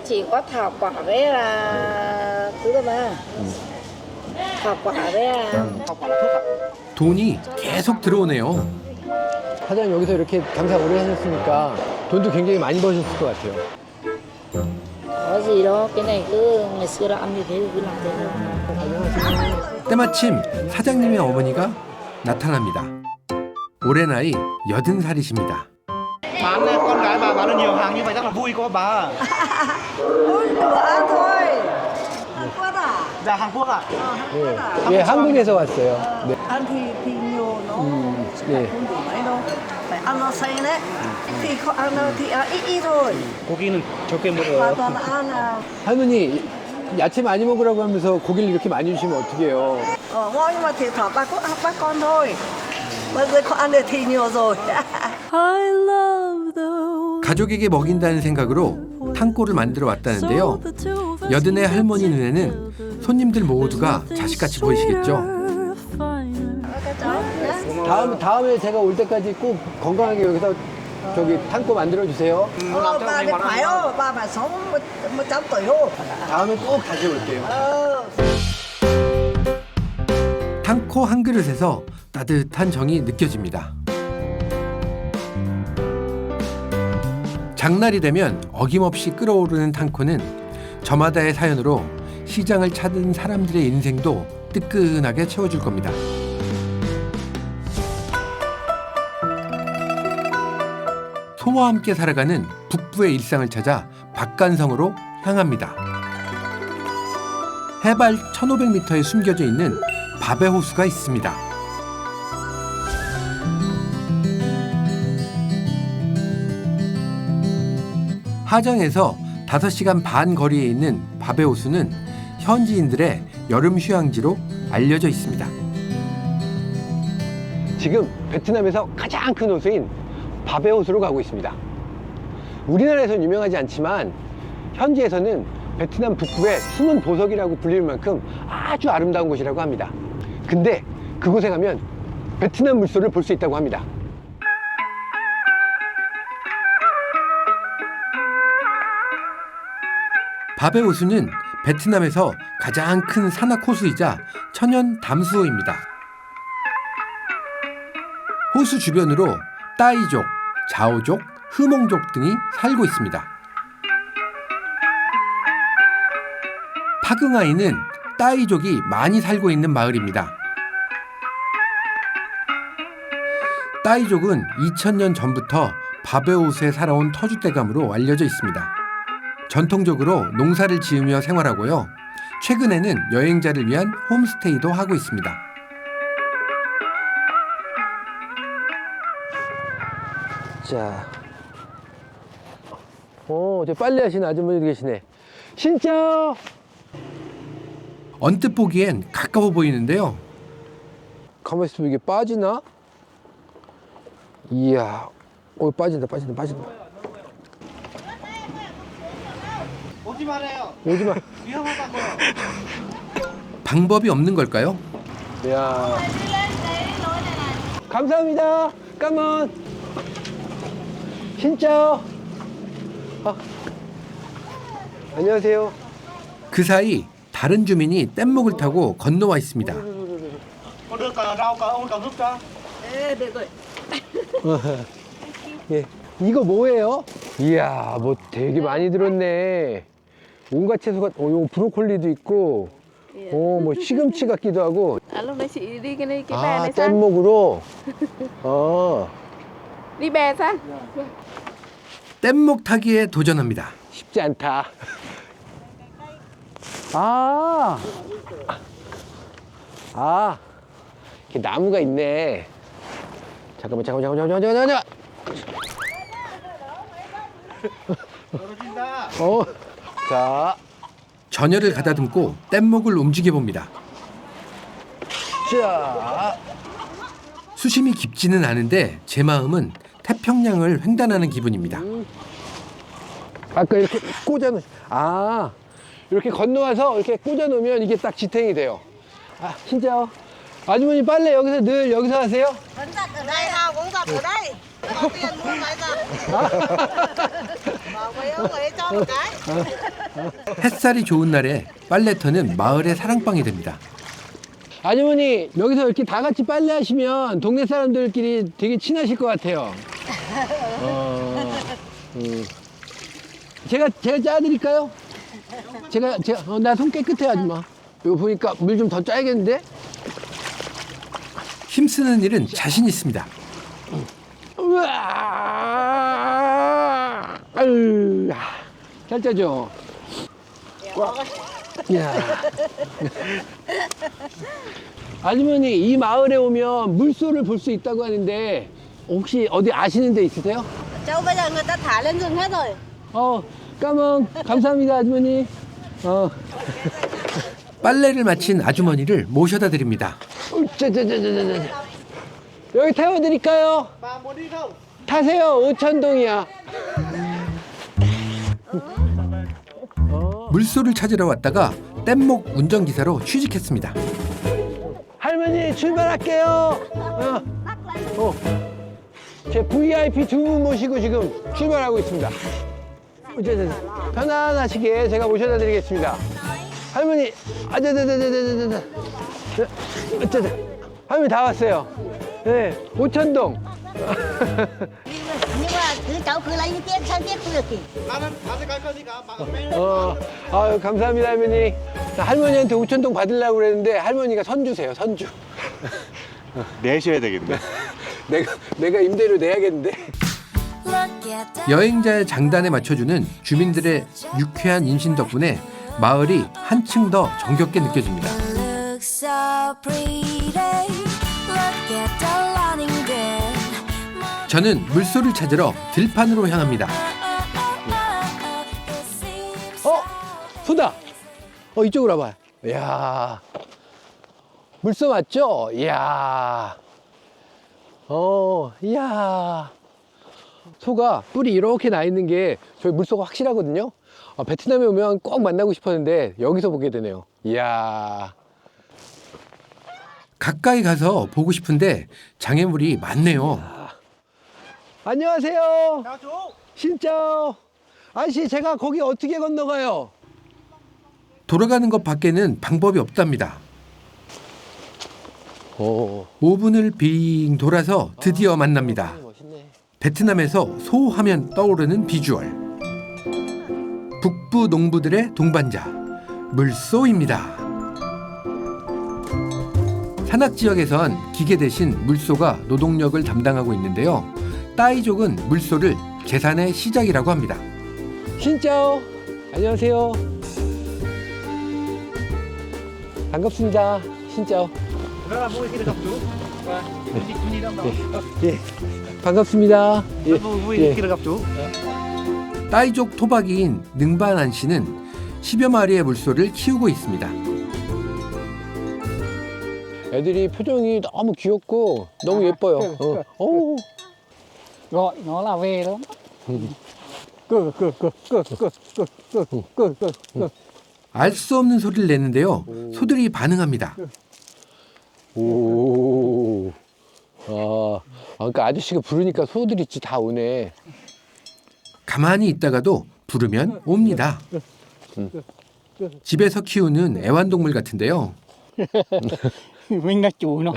Speaker 16: Chỉ có thảo quả với là thứ thôi mà. Thảo quả với
Speaker 1: 돈이 계속 들어오네요.
Speaker 2: 사장님 여기서 이렇게 장사 오래 하셨으니까 돈도 굉장히 많이 버셨을 것 같아요.
Speaker 16: có gì đâu, cái này cứ ngày xưa đã ăn như thế thì cứ làm thế thôi.
Speaker 1: 때마침 사장님의 어머니가 나타납니다. 올해 나이 80살이십니다.
Speaker 8: Bán con gái bà bán được nhiều hàng như vậy chắc là vui quá bà.
Speaker 16: Vui nữa thôi. Hàn Quốc à?
Speaker 8: Dạ Hàn Quốc ạ.
Speaker 2: 예, 한국에서 왔어요. 네.
Speaker 17: Ăn thì nhiều nó
Speaker 2: 네.
Speaker 17: không đủ mấy đâu. Phải ăn nó xay đấy. Thì không ăn thì ít thôi.
Speaker 8: 고기는 적게
Speaker 17: Hoàn
Speaker 8: 먹어요.
Speaker 17: toàn là ăn là
Speaker 2: 할머니 야채 많이 먹으라고 하면서 고기를 이렇게 많이 주시면 어떡해요?
Speaker 17: ngon nhưng mà thì thỏ bác con thôi. Bây giờ con ăn được thì nhiều rồi.
Speaker 1: 가족에게 먹인다는 생각으로 탕꼬를 만들어 왔다는데요. 여든의 할머니 눈에는 손님들 모두가 자식같이 보이시겠죠.
Speaker 2: 다음에 제가 올 때까지 꼭 건강하게 여기서 저기 탕꼬 만들어 주세요.
Speaker 17: Bà thì khỏe không? Bà phải sống 100 tuổi không?
Speaker 2: 다음에 꼭 다시 올게요.
Speaker 1: 탕코 한 그릇에서 따뜻한 정이 느껴집니다. 장날이 되면 어김없이 끓어오르는 탕코는 저마다의 사연으로 시장을 찾은 사람들의 인생도 뜨끈하게 채워줄 겁니다. 소와 함께 살아가는 북부의 일상을 찾아 박간성으로 향합니다. 해발 1500m에 숨겨져 있는 밥의 호수가 있습니다. 하정에서 5시간 반 거리에 있는 밥의 호수는 현지인들의 여름 휴양지로 알려져 있습니다.
Speaker 2: 지금 베트남에서 가장 큰 호수인 밥의 호수로 가고 있습니다. 우리나라에서는 유명하지 않지만 현지에서는 베트남 북부의 숨은 보석이라고 불릴 만큼 아주 아름다운 곳이라고 합니다. 근데 그곳에 가면 베트남 물소를 볼 수 있다고 합니다.
Speaker 1: 바베오수는 베트남에서 가장 큰 산악 호수이자 천연 담수호입니다. 호수 주변으로 따이족, 자오족, 흐몽족 등이 살고 있습니다. 파긍아이는 따이족이 많이 살고 있는 마을입니다. 따이족은 2000년 전부터 바베오수에 살아온 터줏대감으로 알려져 있습니다. 전통적으로 농사를 지으며 생활하고요. 최근에는 여행자를 위한 홈스테이도 하고 있습니다.
Speaker 2: 자, 저 빨래 하시는 아주머니도 계시네. 진짜.
Speaker 1: 언뜻 보기엔 가까워 보이는데요.
Speaker 2: 가만히 있으면 이게 빠지나? 이야, 빠진다.
Speaker 8: 오지 마세요.
Speaker 2: 오지 마.
Speaker 8: 위험하다고요.
Speaker 1: 방법이 없는 걸까요?
Speaker 2: 야. 감사합니다. 까만. 진짜. 안녕하세요.
Speaker 1: 그 사이 다른 주민이 뗏목을 타고 건너와 있습니다.
Speaker 8: Có được rau cỡ ông cầm giúp cho.
Speaker 2: 예, 이거 뭐예요? 이야, 뭐 되게 많이 들었네. 온갖 채소가, 요거 브로콜리도 있고, 뭐 시금치 같기도 하고.
Speaker 18: Lúc đấy chị đi cái bè
Speaker 2: 아,
Speaker 18: này sang.
Speaker 2: 뗏목으로.
Speaker 18: Đi bè sang.
Speaker 1: 뗏목 타기에 도전합니다.
Speaker 2: 쉽지 않다. 이렇게 나무가 있네. 잠깐만. 자.
Speaker 1: 전열을 가다듬고 뗏목을 움직여 봅니다.
Speaker 2: 자.
Speaker 1: 수심이 깊지는 않은데 제 마음은 태평양을 횡단하는 기분입니다.
Speaker 2: 아까 이렇게 꽂아놓, 이렇게 건너와서 이렇게 꽂아놓으면 이게 딱 지탱이 돼요. 진짜요? 아주머니 빨래 여기서 하세요?
Speaker 17: Vẫn giặt ở đây nào cũng giặt ở đây. Có tiền mua cái giặt. Bảo mấy ông ấy cho một cái.
Speaker 1: 햇살이 좋은 날에 빨래터는 마을의 사랑방이 됩니다.
Speaker 2: 아주머니 여기서 이렇게 다 같이 빨래 하시면 동네 사람들끼리 되게 친하실 것 같아요. 제가 짜드릴까요? 나 손 깨끗해 아줌마. 이거 보니까 물 좀 더 짜야겠는데?
Speaker 1: 힘쓰는 일은 자신 있습니다.
Speaker 2: 우와! 아유, 잘 짜죠? 야. 아주머니 이 마을에 오면 물소를 볼 수 있다고 하는데 혹시 어디 아시는 데 있으세요?
Speaker 17: Châu bây giờ người ta thả lên rừng hết rồi.
Speaker 2: 까만 감사합니다 아주머니.
Speaker 1: 빨래를 마친 아주머니를 모셔다 드립니다.
Speaker 2: 여기 태워드릴까요? 타세요. 5천동이야.
Speaker 1: 물소를 찾으러 왔다가 뗏목 운전기사로 취직했습니다.
Speaker 2: 할머니 출발할게요. 제 VIP 두 분 모시고 지금 출발하고 있습니다. 편안하시게 제가 모셔다 드리겠습니다. 할머니, 할머니 다 왔어요. 네, 5천동.
Speaker 9: Nhưng mà cứ cháu cứ lấy những tiền sang tiếp cũng được kì.
Speaker 2: 아유, 감사합니다, 할머니. 할머니한테 5천동 받으려고 그랬는데 할머니가 선주세요, 선주.
Speaker 11: 내셔야 되겠네.
Speaker 2: 내가 임대료 내야겠는데.
Speaker 1: 여행자의 장단에 맞춰주는 주민들의 유쾌한 인심 덕분에 마을이 한층 더 정겹게 느껴집니다. 저는 물소를 찾으러 들판으로 향합니다.
Speaker 2: 소다. 이쪽으로 와봐요. 이야. 물소 맞죠? 이야. 이야. 소가 뿔이 이렇게 나 있는 게 저희 물소가 확실하거든요. 베트남에 오면 꼭 만나고 싶었는데 여기서 보게 되네요. 이야.
Speaker 1: 가까이 가서 보고 싶은데 장애물이 많네요.
Speaker 2: 안녕하세요. 진짜. 아저씨 제가 거기 어떻게 건너가요?
Speaker 1: 돌아가는 것 밖에는 방법이 없답니다. 5분을 빙 돌아서 드디어 만납니다. 베트남에서 소 하면 떠오르는 비주얼. 북부 농부들의 동반자, 물소입니다. 산악 지역에선 기계 대신 물소가 노동력을 담당하고 있는데요. 따이족은 물소를 재산의 시작이라고 합니다.
Speaker 2: 신짜오. 안녕하세요. 반갑습니다. 신짜오. 예. 반갑습니다.
Speaker 1: 따이족 토박이인 능반안 씨는 10여 마리의 물소를 키우고 있습니다.
Speaker 2: 애들이 표정이 너무 귀엽고 너무 예뻐요. 오.
Speaker 15: Gọi nó là về đó.
Speaker 1: 알 수 없는 소리를 내는데요. 소들이 반응합니다.
Speaker 2: 오. 그러니까 아저씨가 부르니까 소들이 다 오네.
Speaker 1: 가만히 있다가도 부르면 옵니다. 집에서 키우는 애완동물 같은데요.
Speaker 15: Mình là chủ nó.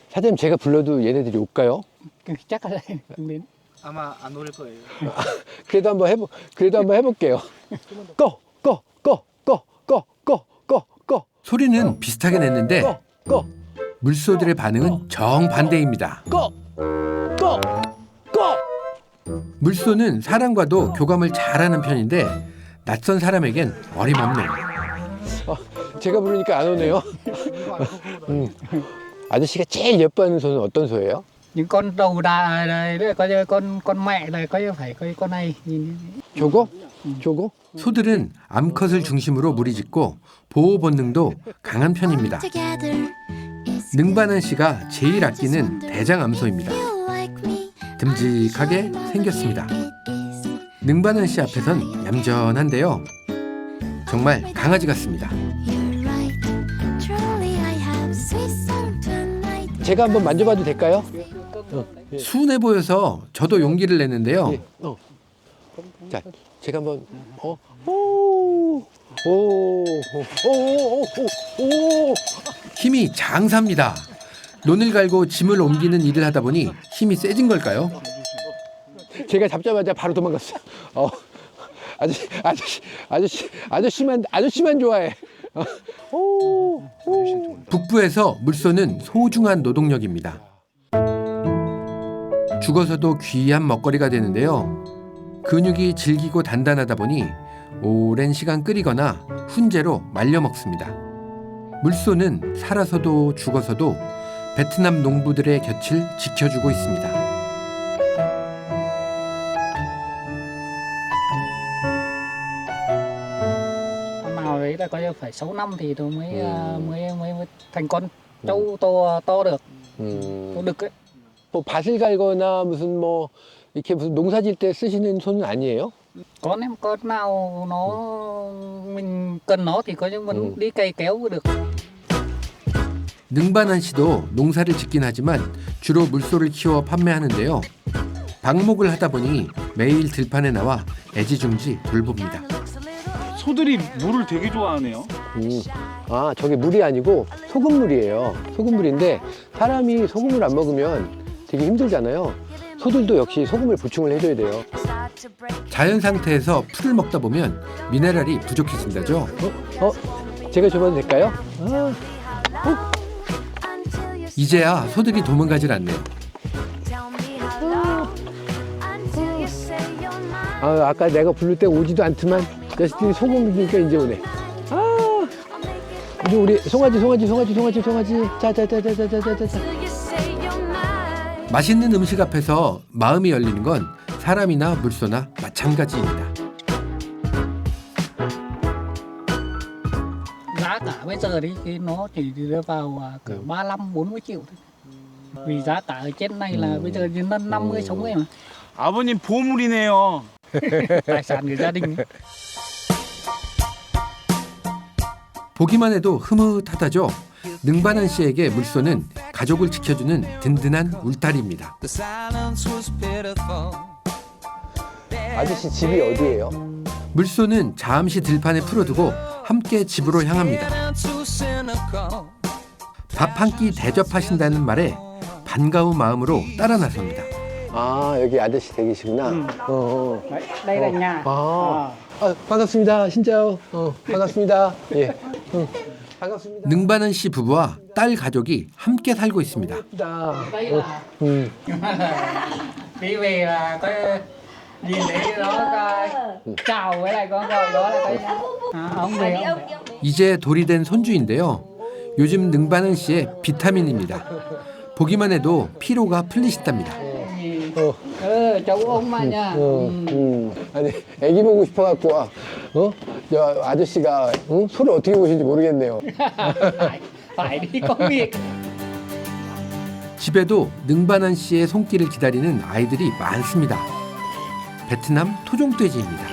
Speaker 2: 사장님 제가 불러도 얘네들이 올까요?
Speaker 15: chắc là đến.
Speaker 10: 아마 안 오를 거예요.
Speaker 2: 그래도 한번 해볼게요. 꺼.
Speaker 1: 소리는 비슷하게 냈는데 물소들의 반응은 정반대입니다.
Speaker 2: 꺼.
Speaker 1: 물소는 사람과도 교감을 잘하는 편인데 낯선 사람에겐 어림없네요.
Speaker 2: 제가 부르니까 안 오네요. 아저씨가 제일 예뻐하는 소는 어떤 소예요?
Speaker 15: Những con đầu đà này coi như con mẹ này coi như phải coi con này nhìn.
Speaker 2: 저거?
Speaker 1: 소들은 암컷을 중심으로 무리짓고 보호 본능도 강한 편입니다. 능반한 씨가 제일 아끼는 대장 암소입니다. 듬직하게 생겼습니다. 능반한 씨 앞에선 얌전한데요. 정말 강아지 같습니다.
Speaker 2: 제가 한번 만져봐도 될까요?
Speaker 1: 순해 보여서 저도 용기를 냈는데요.
Speaker 2: 자, 제가 한번
Speaker 1: 힘이 장사입니다. 논을 갈고 짐을 옮기는 일을 하다 보니 힘이 세진 걸까요?
Speaker 2: 제가 잡자마자 바로 도망갔어요. 아저씨만 좋아해.
Speaker 1: 북부에서 물소는 소중한 노동력입니다. 죽어서도 귀한 먹거리가 되는데요. 근육이 질기고 단단하다 보니 오랜 시간 끓이거나 훈제로 말려 먹습니다. 물소는 살아서도 죽어서도 베트남 농부들의 곁을 지켜주고 있습니다.
Speaker 15: Nào đấy là coi như phải 6 năm thì tôi mới thành con trâu to được. 또 đực ấy.
Speaker 2: 뭐 밭을 갈거나 무슨 뭐 이렇게 무슨 농사질 때 쓰시는 소는 아니에요?
Speaker 15: Con em con nào mình cần nó thì coi như mình đi cày kéo được.
Speaker 1: 능반한 씨도 농사를 짓긴 하지만 주로 물소를 키워 판매하는데요. 방목을 하다 보니 매일 들판에 나와 애지중지 돌봅니다.
Speaker 19: 소들이 물을 되게 좋아하네요.
Speaker 2: 저게 물이 아니고 소금물이에요. 소금물인데 사람이 소금을 안 먹으면 되게 힘들잖아요. 소들도 역시 소금을 보충을 해줘야 돼요.
Speaker 1: 자연 상태에서 풀을 먹다 보면 미네랄이 부족해진다죠.
Speaker 2: 제가 줘봐도 될까요?
Speaker 1: 이제야 소들이 도망가질 않네요.
Speaker 2: 아까 내가 부를 때 오지도 않지만 자식들이 소금 먹으니까 이제 오네. 이제 우리 송아지. 자자자자자자자자.
Speaker 1: 맛있는 음식 앞에서 마음이 열리는 건 사람이나 물소나 마찬가지입니다.
Speaker 15: Giá cả bây giờ đi thì nó chỉ đưa vào cỡ 35-40 triệu thôi. Vì giá cả ở trên này là bây giờ chỉ 50 sống ấy mà.
Speaker 19: 아버님 보물이네요.
Speaker 15: Tài sản của gia đình.
Speaker 1: 보기만 해도 흐뭇하다죠. 능반한 씨에게 물소는 가족을 지켜주는 든든한 울타리입니다.
Speaker 2: 아저씨 집이 어디예요?
Speaker 1: 물소는 잠시 들판에 풀어두고 함께 집으로 향합니다. 밥 한 끼 대접하신다는 말에 반가운 마음으로 따라 나섭니다.
Speaker 2: 아, 여기 아저씨 댁이시구나.
Speaker 15: Đây là nhà.
Speaker 2: 반갑습니다. 진짜요. 반갑습니다. 예. 반갑습니다.
Speaker 1: 능반은 씨 부부와 딸 가족이 함께 살고 있습니다.
Speaker 15: Đi về là có nhìn thấy đó coi chào với lại con rồi đó là coi ông về ông về.
Speaker 1: 이제 돌이 된 손주인데요. 요즘 능반은 씨의 비타민입니다. 보기만 해도 피로가 풀리신답니다.
Speaker 15: Cháu ông mà nha.
Speaker 2: 아니, 애기 보고 싶어갖고, 저 아저씨가 소를 어떻게 보실지 모르겠네요.
Speaker 15: Phải đi công việc.
Speaker 1: 집에도 능반한 씨의 손길을 기다리는 아이들이 많습니다. 베트남 토종돼지입니다.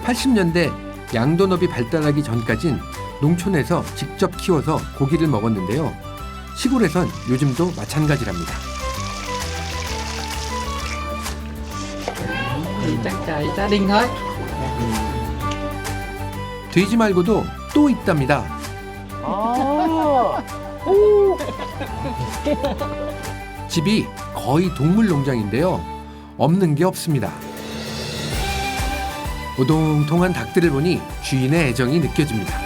Speaker 1: (80년대) 양돈업이 발달하기 전까진 농촌에서 직접 키워서 고기를 먹었는데요. 시골에선 요즘도 마찬가지랍니다.
Speaker 15: Chắc chắn gia đình thôi.
Speaker 1: 돼지 말고도 또 있답니다. 집이 거의 동물 농장인데요. 없는 게 없습니다. 오동통한 닭들을 보니 주인의 애정이 느껴집니다.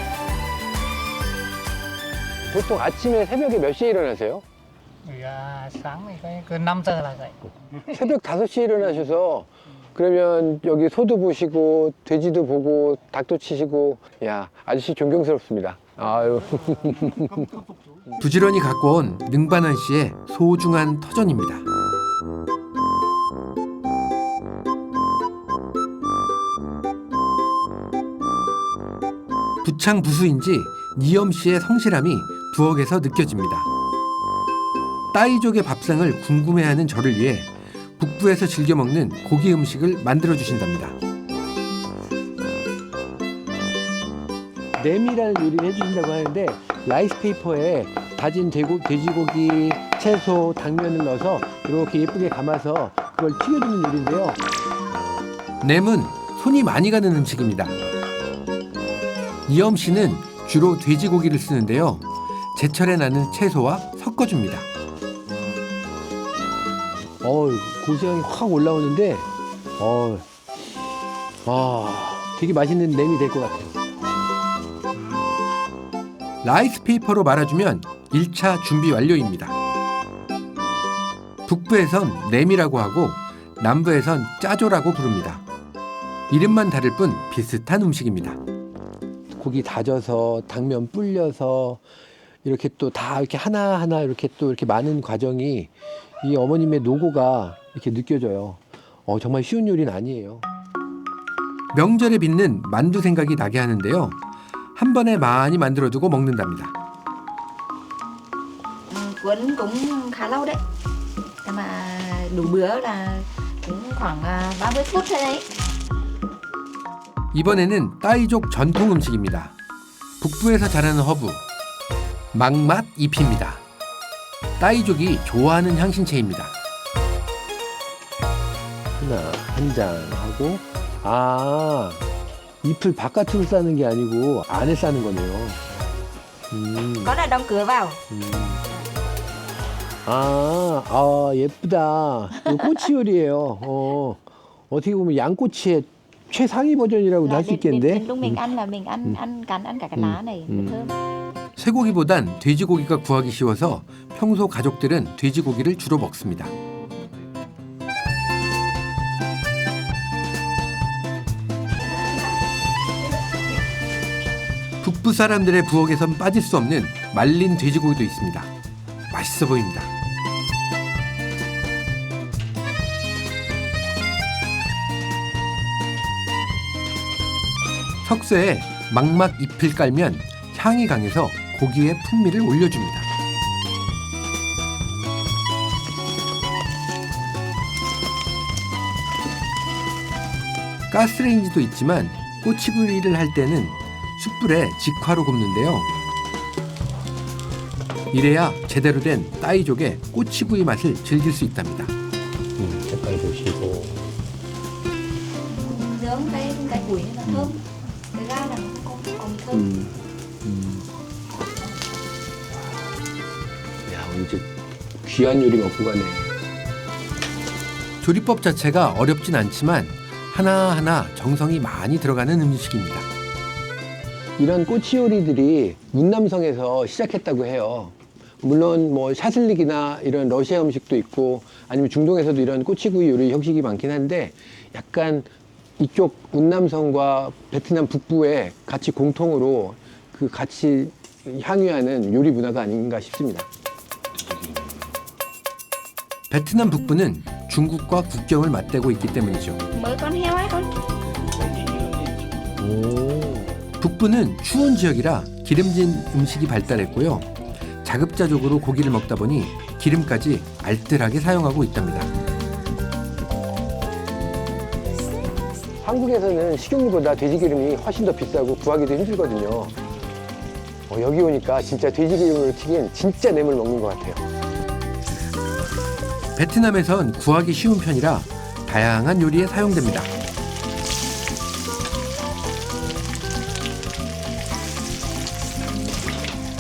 Speaker 2: 보통 아침에 새벽에 몇 시에 일어나세요?
Speaker 15: Sáng thì cứ 5 giờ là dậy.
Speaker 2: 새벽 5시에 일어나셔서 그러면 여기 소도 보시고 돼지도 보고 닭도 치시고, 야, 아저씨 존경스럽습니다. 아유.
Speaker 1: 부지런히 갖고 온 능반한 씨의 소중한 터전입니다. 부창부수인지 니엄 씨의 성실함이 부엌에서 느껴집니다. 따이족의 밥상을 궁금해하는 저를 위해 북부에서 즐겨 먹는 고기 음식을 만들어 주신답니다.
Speaker 2: 냄이라는 요리를 해주신다고 하는데 라이스페이퍼에 다진 돼지고기, 채소, 당면을 넣어서 이렇게 예쁘게 감아서 그걸 튀겨주는 요리인데요.
Speaker 1: 냄은 손이 많이 가는 음식입니다. 니엄 씨는 주로 돼지고기를 쓰는데요. 제철에 나는 채소와 섞어줍니다.
Speaker 2: 고소향이 확 올라오는데, 되게 맛있는 냄이 될 것 같아요.
Speaker 1: 라이스페이퍼로 말아주면 1차 준비 완료입니다. 북부에선 냄이라고 하고 남부에선 짜조라고 부릅니다. 이름만 다를 뿐 비슷한 음식입니다.
Speaker 2: 고기 다져서 당면 불려서 이렇게 또 다 이렇게 하나하나 이렇게 또 이렇게 많은 과정이 이 어머님의 노고가 이렇게 느껴져요. 정말 쉬운 요리는 아니에요.
Speaker 1: 명절에 빚는 만두 생각이 나게 하는데요. 한 번에 많이 만들어두고 먹는답니다.
Speaker 9: Cuốn cũng khá lâu đấy. Nhưng mà đủ bữa là cũng khoảng 30 phút thôi đấy.
Speaker 1: 이번에는 따이족 전통 음식입니다. 북부에서 자라는 허브, 막맛 잎입니다. 따이족이 좋아하는 향신채입니다.
Speaker 2: 하나, 한 장 하고, 잎을 바깥으로 싸는 게 아니고 안에 싸는 거네요.
Speaker 9: Có là đóng cửa vào.
Speaker 2: 예쁘다. 이거 꼬치 요리예요. 어떻게 보면 양꼬치의 최상위 버전이라고도 할 수 있겠는데.
Speaker 9: Lúc mình ăn là mình ăn cả cái lá này, thơm.
Speaker 1: 쇠고기보단 돼지고기가 구하기 쉬워서 평소 가족들은 돼지고기를 주로 먹습니다. 북부 사람들의 부엌에선 빠질 수 없는 말린 돼지고기도 있습니다. 맛있어 보입니다. 석쇠에 막막 잎을 깔면 향이 강해서 고기의 풍미를 올려줍니다. 가스레인지도 있지만 꼬치구이를 할 때는 숯불에 직화로 굽는데요. 이래야 제대로 된 따이족의 꼬치구이 맛을 즐길 수 있답니다.
Speaker 2: 색깔 보시고.
Speaker 9: Nướng cái củi nó thơm, cái ga là nó còn thơm.
Speaker 2: 야, 이제 귀한 요리 먹고 가네.
Speaker 1: 조리법 자체가 어렵진 않지만 하나하나 정성이 많이 들어가는 음식입니다.
Speaker 2: 이런 꼬치 요리들이 문남성에서 시작했다고 해요. 물론 뭐 샤슬릭이나 이런 러시아 음식도 있고 아니면 중동에서도 이런 꼬치구이 요리 형식이 많긴 한데 약간 이쪽 문남성과 베트남 북부에 같이 공통으로 그 같이 향유하는 요리 문화가 아닌가 싶습니다.
Speaker 1: 베트남 북부는 중국과 국경을 맞대고 있기 때문이죠.
Speaker 9: Mới con heo ấy con.
Speaker 1: 북부는 추운 지역이라 기름진 음식이 발달했고요. 자급자족으로 고기를 먹다 보니 기름까지 알뜰하게 사용하고 있답니다.
Speaker 2: 한국에서는 식용유보다 돼지기름이 훨씬 더 비싸고 구하기도 힘들거든요. 여기 오니까 진짜 돼지기름으로 튀긴 진짜 뇌물 먹는 것 같아요.
Speaker 1: 베트남에선 구하기 쉬운 편이라 다양한 요리에 사용됩니다.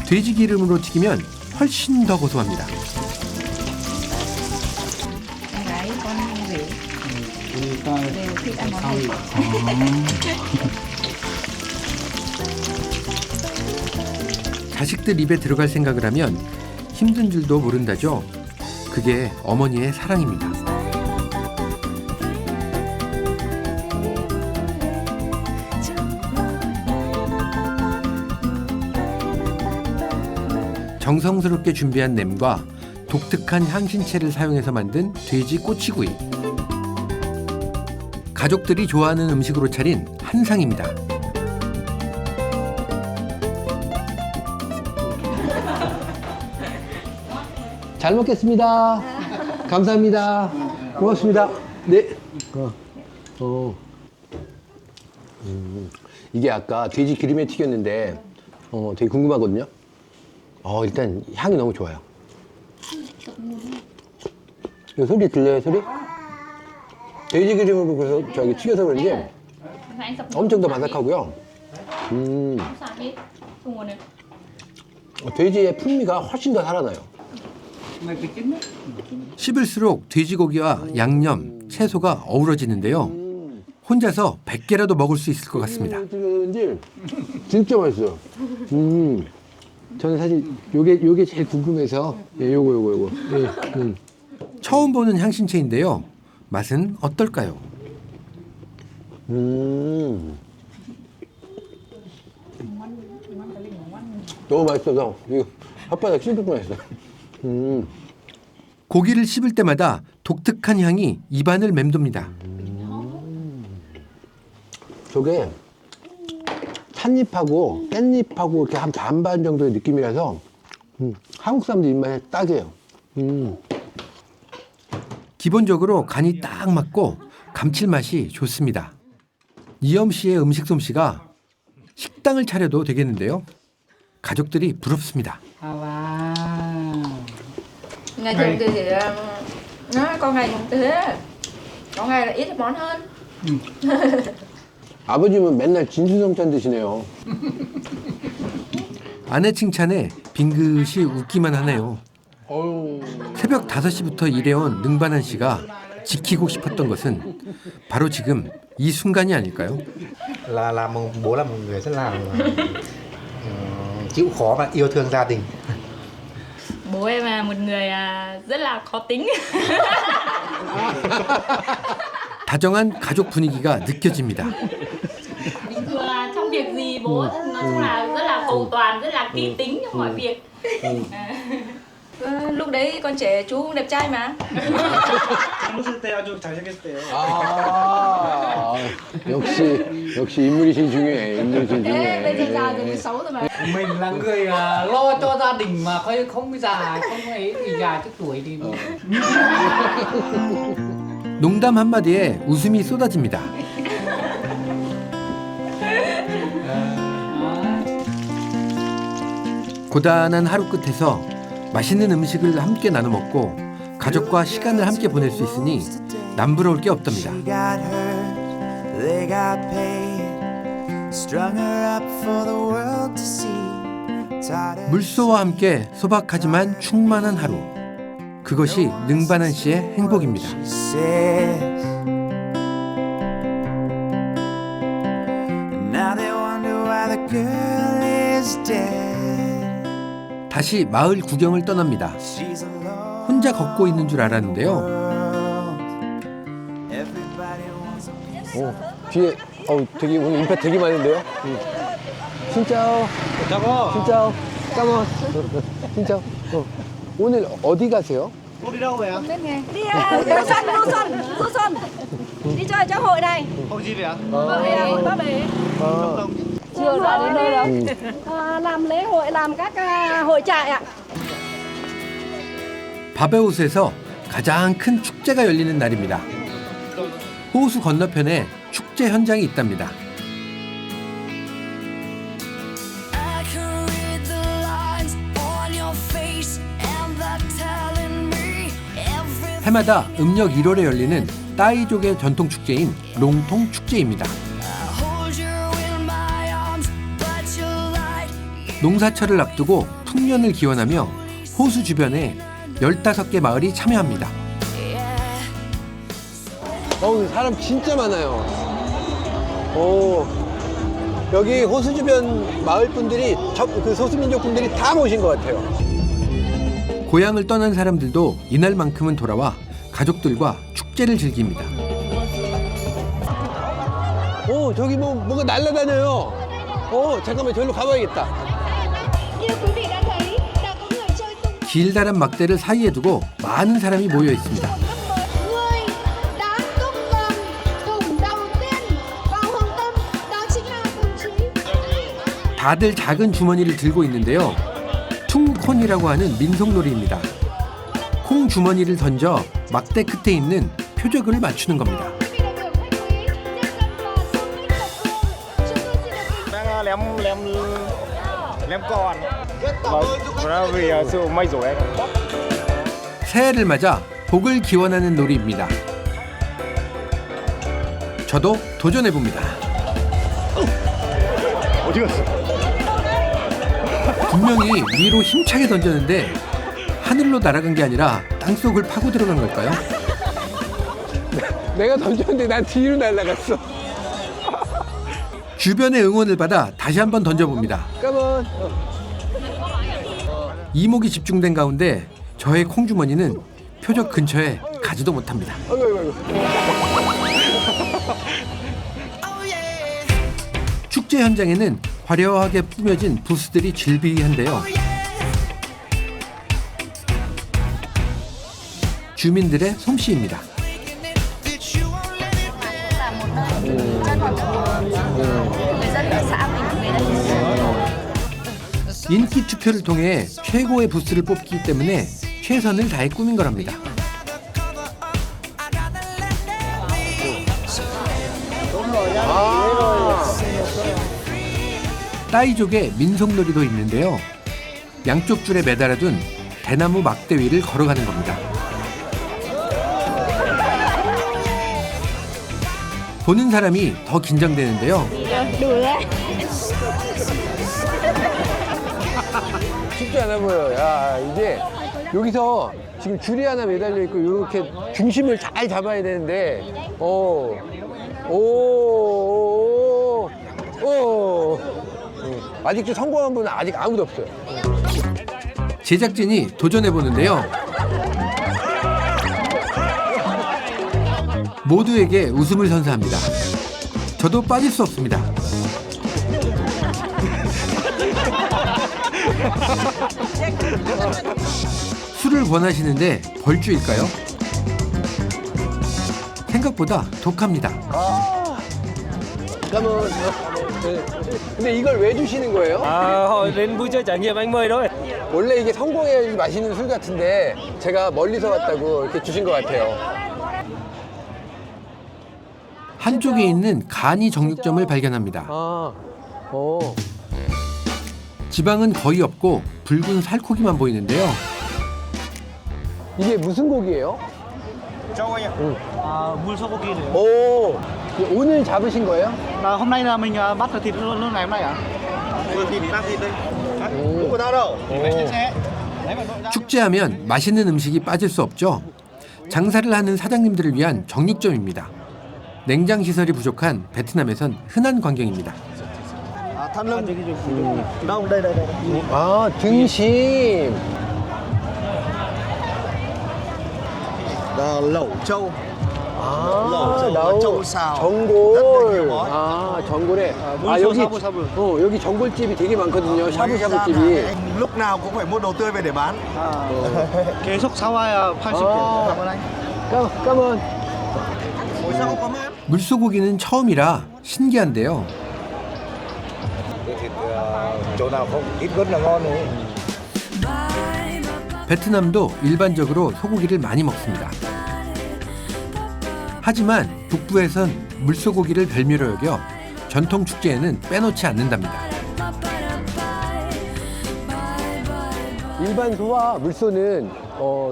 Speaker 1: 돼지 기름으로 튀기면 훨씬 더 고소합니다.
Speaker 9: Đấy con rể. Đều thích ăn món này.
Speaker 1: 자식들 입에 들어갈 생각을 하면 힘든 줄도 모른다죠. 그게 어머니의 사랑입니다. 정성스럽게 준비한 냄과 독특한 향신채를 사용해서 만든 돼지 꼬치구이. 가족들이 좋아하는 음식으로 차린 한상입니다.
Speaker 2: 잘 먹겠습니다. 감사합니다. 고맙습니다. 네. 이게 아까 돼지 기름에 튀겼는데 되게 궁금하거든요. 일단 향이 너무 좋아요. 이 소리 들려요, 소리? 돼지 기름으로 그래서 저기 튀겨서 그런지 엄청 더 바삭하고요. 돼지의 풍미가 훨씬 더 살아나요.
Speaker 1: 씹을수록 돼지고기와 양념, 채소가 어우러지는데요. 혼자서 100개라도 먹을 수 있을 것 같습니다.
Speaker 2: 진짜 맛있어요. 저는 사실 요게 제일 궁금해서 요거. 예,
Speaker 1: 처음 보는 향신채인데요. 맛은 어떨까요?
Speaker 2: 너무 맛있어서 이거 혓바닥 씹을 뻔했어요.
Speaker 1: 고기를 씹을 때마다 독특한 향이 입안을 맴돕니다.
Speaker 2: 저게 찻잎하고 깻잎하고 이렇게 한 반반 정도의 느낌이라서 한국 사람들 입맛에 딱이에요.
Speaker 1: 기본적으로 간이 딱 맞고 감칠맛이 좋습니다. 이엄 씨의 음식 솜씨가 식당을 차려도 되겠는데요. 가족들이 부럽습니다.
Speaker 9: Ngày thường thì con ngày cũng thế. Có ngày là ít món hơn.
Speaker 2: 아버님은 맨날 진수성찬 드시네요.
Speaker 1: 아내 칭찬에 빙긋이 웃기만 하네요. 새벽 5시부터 일해온 능반한 씨가 지키고 싶었던 것은 바로 지금 이 순간이 아닐까요?
Speaker 20: Bố là một người rất là chịu khó và yêu thương gia đình.
Speaker 5: Bố em là một người rất là khó tính.
Speaker 1: 다정한 가족 분위기가 느껴집니다.
Speaker 5: Bình thường là trong việc gì bố nói chung là rất là cầu toàn, rất là kỹ tính trong mọi việc.
Speaker 16: Lúc đấy con trẻ chú cũng đẹp trai mà.
Speaker 19: 젊었을 때 아주 잘생겼을 때요.
Speaker 2: 역시 인물이 제일 중요해. 인물이 제일
Speaker 16: Thế bây giờ già rồi
Speaker 2: 중요해.
Speaker 16: mới xấu rồi mà.
Speaker 15: Mình là người lo cho gia đình mà không già, không ấy thì già trước tuổi thì
Speaker 1: 농담 한마디에 웃음이 쏟아집니다. 고단한 하루 끝에서 맛있는 음식을 함께 나눠 먹고 가족과 시간을 함께 보낼 수 있으니 남부러울 게 없답니다.
Speaker 6: She got hurt, they got paid, strung her up for the world to see. Taught her
Speaker 1: 물소와 함께 소박하지만 충만한 하루. 그것이 능반한 씨의 행복입니다.
Speaker 6: says. Now they wonder why the girl is dead.
Speaker 1: 다시 마을 구경을 떠납니다.
Speaker 6: She's alone.
Speaker 1: 혼자 걷고 있는 줄 알았는데요.
Speaker 2: 뒤에 되게 오늘 임팩트 되게 많은데요. 진짜 진짜 까만 진짜 오늘 어디 가세요?
Speaker 17: Cô đi đâu vậy ạ?
Speaker 9: Bên nghề. Đi du xuân. Đi chơi cho hội này.
Speaker 17: Hội gì vậy ạ?
Speaker 9: Hội Ba Bể. Chiều ra đến đây đâu? Làm lễ hội, làm các hội trại ạ.
Speaker 1: 바베오스에서 가장 큰 축제가 열리는 날입니다. 호수 건너편에 축제 현장이 있답니다.
Speaker 6: I can read the lines on your face and they're telling me everything.
Speaker 1: 해마다 음력 1월에 열리는 따이족의 전통 축제인 롱통 축제입니다.
Speaker 6: Hold you in my arms, but you lied.
Speaker 1: 농사철을 앞두고 풍년을 기원하며 호수 주변에 15개 마을이 참여합니다.
Speaker 2: 사람 진짜 많아요. 여기 호수 주변 마을 분들이 그 소수민족 분들이 다 모신 것 같아요.
Speaker 1: 고향을 떠난 사람들도 이날만큼은 돌아와 가족들과 축제를 즐깁니다.
Speaker 2: 저기 뭐가 날아다녀요. 잠깐만 저기로 가봐야겠다.
Speaker 1: 길다란 막대를 사이에 두고 많은 사람이 모여 있습니다. 다들 작은 주머니를 들고 있는데요. 퉁콘이라고 하는 민속놀이입니다. 콩 주머니를 던져 막대 끝에 있는 표적을 맞추는 겁니다. 새해를 맞아 복을 기원하는 놀이입니다. 저도 도전해봅니다.
Speaker 20: 어디 갔어?
Speaker 1: 분명히 위로 힘차게 던졌는데 하늘로 날아간 게 아니라 땅속을 파고 들어간 걸까요?
Speaker 2: 내가 던졌는데 난 뒤로 날아갔어.
Speaker 1: 주변의 응원을 받아 다시 한번 던져봅니다.
Speaker 2: 까만.
Speaker 1: 이목이 집중된 가운데 저의 콩주머니는 표적 근처에 가지도 못합니다. 축제 현장에는 화려하게 꾸며진 부스들이 질비한데요. 주민들의 솜씨입니다. 인기 투표를 통해 최고의 부스를 뽑기 때문에 최선을 다해 꾸민 거랍니다. 따이족의 민속놀이도 있는데요. 양쪽 줄에 매달아둔 대나무 막대 위를 걸어가는 겁니다. 보는 사람이 더 긴장되는데요.
Speaker 2: 쉽지 않아 보여. 야, 이게 여기서 지금 줄이 하나 매달려 있고 이렇게 중심을 잘 잡아야 되는데, 아직도 성공한 분은 아직 아무도 없어요.
Speaker 1: 제작진이 도전해 보는데요. 모두에게 웃음을 선사합니다. 저도 빠질 수 없습니다. 술을 권하시는데 벌주일까요? 생각보다 독합니다.
Speaker 2: 잠깐만. 근데 이걸 왜 주시는 거예요?
Speaker 21: Hồi đến vui chơi trải nghiệm anh mời thôi.
Speaker 2: 원래 이게 성공해야지 마시는 술 같은데 제가 멀리서 왔다고 이렇게 주신 것 같아요.
Speaker 1: 한쪽에 있는 간이 정육점을 발견합니다. 지방은 거의 없고 붉은 살코기만 보이는데요.
Speaker 2: 이게 무슨 고기예요?
Speaker 19: Châu anh ạ. 물소고기.
Speaker 2: 오, 오늘 잡으신 거예요?
Speaker 19: Hôm nay là mình bắt được thịt luôn ngày hôm nay ạ?
Speaker 3: thịt đang thịt đây đúng của tao đâu
Speaker 1: 축제하면 맛있는 음식이 빠질 수 없죠. 장사를 하는 사장님들을 위한 정육점입니다. 냉장 시설이 부족한 베트남에선 흔한 광경입니다.
Speaker 8: Thắt lưng. Đâu, đây.
Speaker 2: 아, 등심.
Speaker 8: Lẩu trâu.
Speaker 2: 아,
Speaker 8: lẩu trâu xào.
Speaker 2: 전골. 아, 전골에. 아, 여기
Speaker 8: 샤브샤브.
Speaker 2: 여기 전골집이 되게 많거든요. 샤브샤브집이.
Speaker 8: Lúc nào cũng phải mua đồ tươi về để bán.
Speaker 19: 계속 사와야 팔 수 있게. Cảm ơn anh.
Speaker 2: 까만.
Speaker 1: 물소고기는 처음이라 신기한데요.
Speaker 8: Thịt chỗ nào không ít gớt là ngon rồi.
Speaker 1: 베트남도 일반적으로 소고기를 많이 먹습니다. 하지만 북부에선 물소고기를 별미로 여겨 전통 축제에는 빼놓지 않는답니다.
Speaker 2: 일반 소와 물소는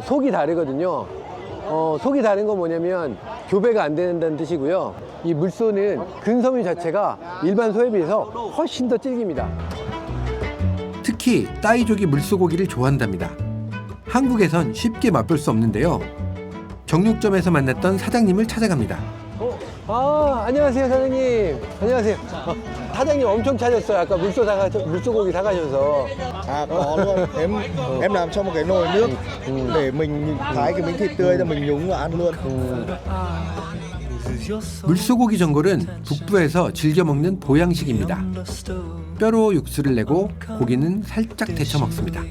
Speaker 2: 속이 다르거든요. 속이 다른 건 뭐냐면 교배가 안 된다는 뜻이고요. 이 물소는 근섬유 자체가 일반 소에 비해서 훨씬 더 질깁니다.
Speaker 1: 특히 따이족이 물소고기를 좋아한답니다. 한국에선 쉽게 맛볼 수 없는데요. 정육점에서 만났던 사장님을 찾아갑니다.
Speaker 2: 안녕하세요, 사장님. 안녕하세요. 사장님 엄청 찾았어요. 아까 물소고기 사가셔서.
Speaker 8: À có luôn. Em làm cho một cái nồi nước để mình thái cái miếng thịt tươi cho mình nhúng và ăn luôn.
Speaker 1: 물소고기 전골은 북부에서 즐겨 먹는 보양식입니다. 뼈로 육수를 내고 고기는 살짝 데쳐 먹습니다.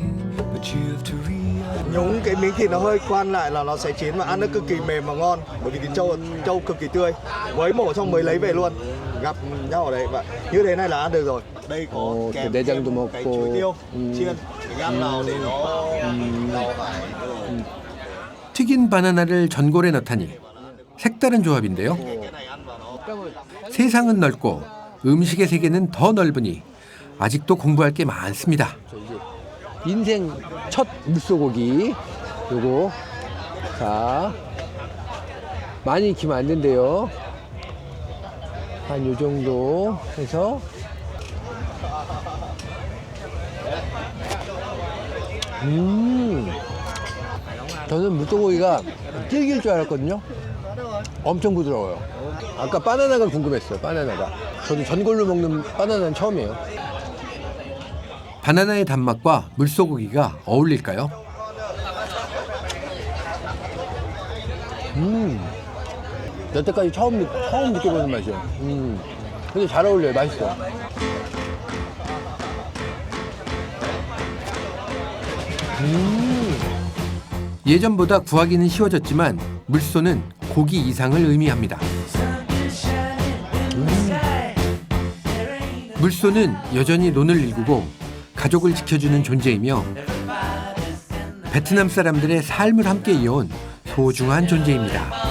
Speaker 8: Nhúng cái miếng thịt nó hơi quan lại là nó sẽ chín và ăn nó cực kỳ mềm và ngon. Bởi vì thịt trâu cực kỳ tươi. Mới mổ xong mới lấy về luôn. Gặp nhau ở đây và như thế này là ăn được rồi. Đây có kèm
Speaker 2: 내장도
Speaker 8: cái
Speaker 2: 먹고.
Speaker 8: chuối tiêu chiên. Mình ăn nào để nó
Speaker 1: 튀긴 바나나를 전골에 넣다니 색다른 조합인데요. 세상은 넓고 음식의 세계는 더 넓으니 아직도 공부할 게 많습니다.
Speaker 2: 인생 첫 물소고기. 요거. 자. 많이 익히면 안 된대요. 한 요 정도 해서. 저는 물소고기가 질길 줄 알았거든요. 엄청 부드러워요. 아까 바나나가 궁금했어요. 바나나가. 저도 전골로 먹는 바나나는 처음이에요.
Speaker 1: 바나나의 단맛과 물소고기가 어울릴까요?
Speaker 2: 여태까지 처음 느껴보는 맛이에요. 근데 잘 어울려요. 맛있어.
Speaker 1: 예전보다 구하기는 쉬워졌지만 물소는 고기 이상을 의미합니다. 물소는 여전히 논을 일구고 가족을 지켜주는 존재이며 베트남 사람들의 삶을 함께 이어온 소중한 존재입니다.